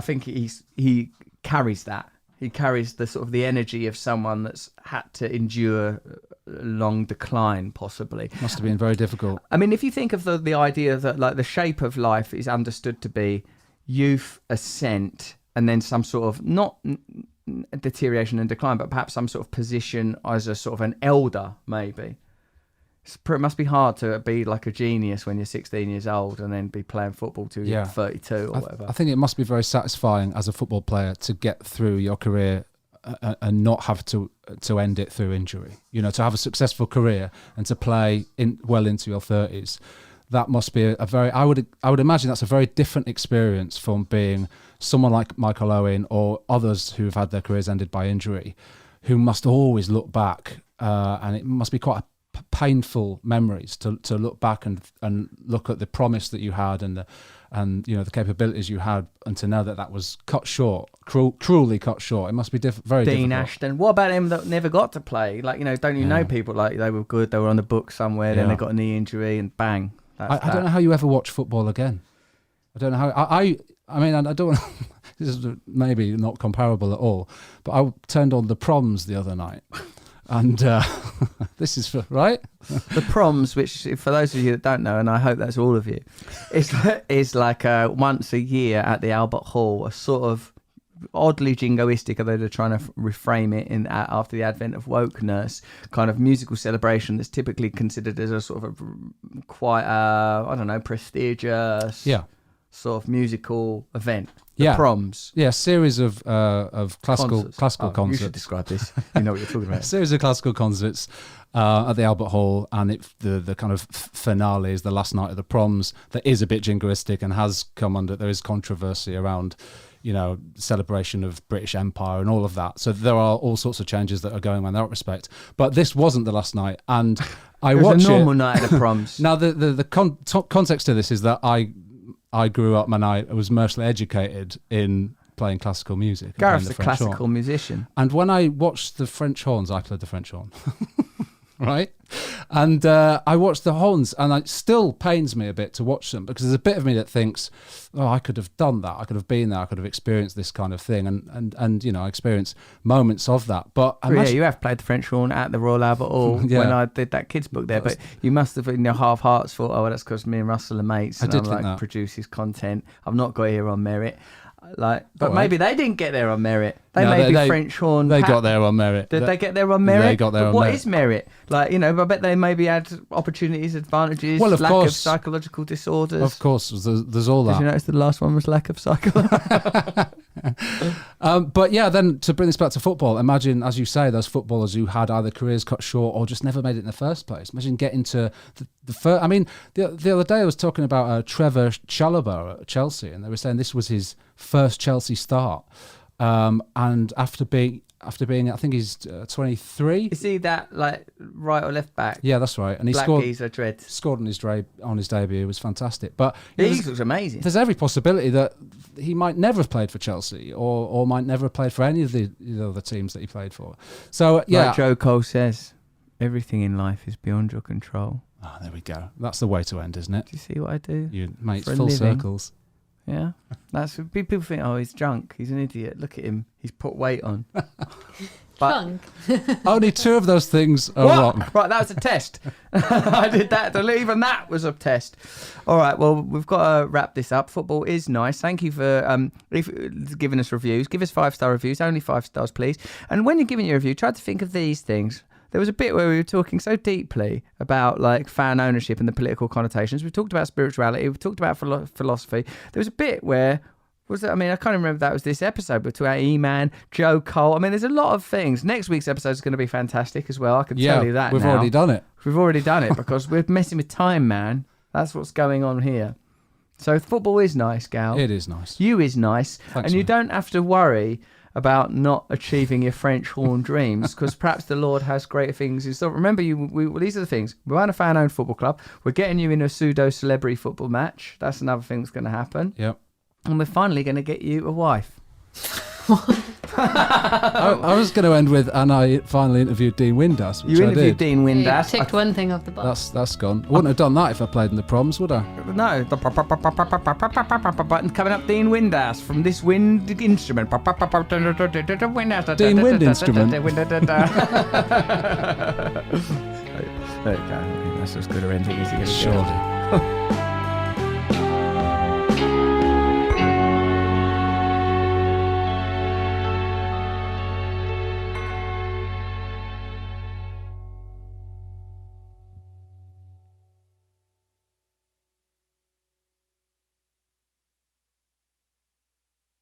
think he carries that. He carries the sort of the energy of someone that's had to endure a long decline, possibly. Must have been very difficult. I mean, if you think of the idea that the shape of life is understood to be youth, ascent, and then some sort of not deterioration and decline, but perhaps some sort of position as a sort of an elder, maybe. It must be hard to be like a genius when you're 16 years old and then be playing football till you're 32 or whatever. I think it must be very satisfying as a football player to get through your career and not have to end it through injury. To have a successful career and to play well into your 30s. That must be a very. I would imagine that's a very different experience from being someone like Michael Owen or others who have had their careers ended by injury, who must always look back, and it must be quite painful memories to look back and look at the promise that you had and the capabilities you had, and to know that was cut short, cruelly cut short. It must be very difficult. Dean Ashton. What about him that never got to play? Don't you know people they were good, they were on the book somewhere, then they got a knee injury and bang. I don't know how you ever watch football again. I don't know how. I mean, I don't. This is maybe not comparable at all. But I turned on the Proms the other night, and this is right. The Proms, which for those of you that don't know, and I hope that's all of you, is like once a year at the Albert Hall, a sort of oddly jingoistic, although they're trying to reframe it in after the advent of wokeness, kind of musical celebration that's typically considered as a sort of quite I don't know, prestigious sort of musical event. The proms. Yeah, series of classical concerts. You should describe this. You know what you're talking about. A series of classical concerts at the Albert Hall, and the kind of finale is the last night of the proms. That is a bit jingoistic and has come under. There is controversy around, celebration of British Empire and all of that. So there are all sorts of changes that are going on in that respect. But this wasn't the last night, and I watched it. It was a normal night at the proms. Now the context to this is that I grew up and I was mostly educated in playing classical music. Gareth's a classical musician. And when I watched the French horns, I played the French horn. Right? And I watched the horns, and it still pains me a bit to watch them, because there's a bit of me that thinks, oh, I could have done that. I could have been there. I could have experienced this kind of thing. And I experienced moments of that. But you have played the French horn at the Royal Albert Hall when I did that kids book there. But you must have, in your half hearts, thought, oh, well, that's because me and Russell are mates. And I did think that. Produce his content. I've not got here on merit. Maybe they didn't get there on merit. They French horn. They got there on merit. Did they get there on merit? They got there on merit. What is merit? I bet they maybe had opportunities, advantages, lack of psychological disorders. Of course, there's all that. Did you notice the last one was lack of psychology? But yeah, then to bring this back to football, imagine, as you say, those footballers who had either careers cut short or just never made it in the first place. Imagine getting to the first. I mean, the other day I was talking about Trevor Chalobah at Chelsea, and they were saying this was his first Chelsea start. And after being, I think he's 23. Is he that right or left back? Yeah, that's right. And he scored on his debut. It was fantastic. But he looks amazing. There's every possibility that he might never have played for Chelsea, or might never have played for any of the other teams that he played for. So yeah, like Joe Cole says, everything in life is beyond your control. Oh, there we go. That's the way to end, isn't it? Do you see what I do? You mates full circles. Yeah, that's people think. Oh, he's drunk. He's an idiot. Look at him. He's put weight on. Drunk. Only two of those things are wrong. Right, that was a test. I did that. Even that was a test. All right. Well, we've got to wrap this up. Football is nice. Thank you for giving us reviews. Give us 5-star reviews. Only 5 stars, please. And when you're giving your review, try to think of these things. There was a bit where we were talking so deeply about fan ownership and the political connotations. We talked about spirituality. We talked about philosophy. There was a bit where, I can't remember if that was this episode, but about E-Man, Joe Cole. I mean, there's a lot of things. Next week's episode is going to be fantastic as well. I can tell you that we've already done it. We've already done it because we're messing with time, man. That's what's going on here. So football is nice, Gal. It is nice. You is nice. Thanks, and you don't have to worry about not achieving your French horn dreams, because perhaps the Lord has greater things in store. Remember, these are the things. We run a fan-owned football club. We're getting you in a pseudo-celebrity football match. That's another thing that's going to happen. Yep. And we're finally going to get you a wife. I was going to end with, and I finally interviewed Dean Windass, which you interviewed I did. Dean Windass. Yeah, you ticked one thing off the box. That's gone. I wouldn't have done that if I played in the proms, would I? No. The button coming up, Dean Windass from this wind instrument. Dean Wind instrument. There you go. That's as good a ending as you get. Surely.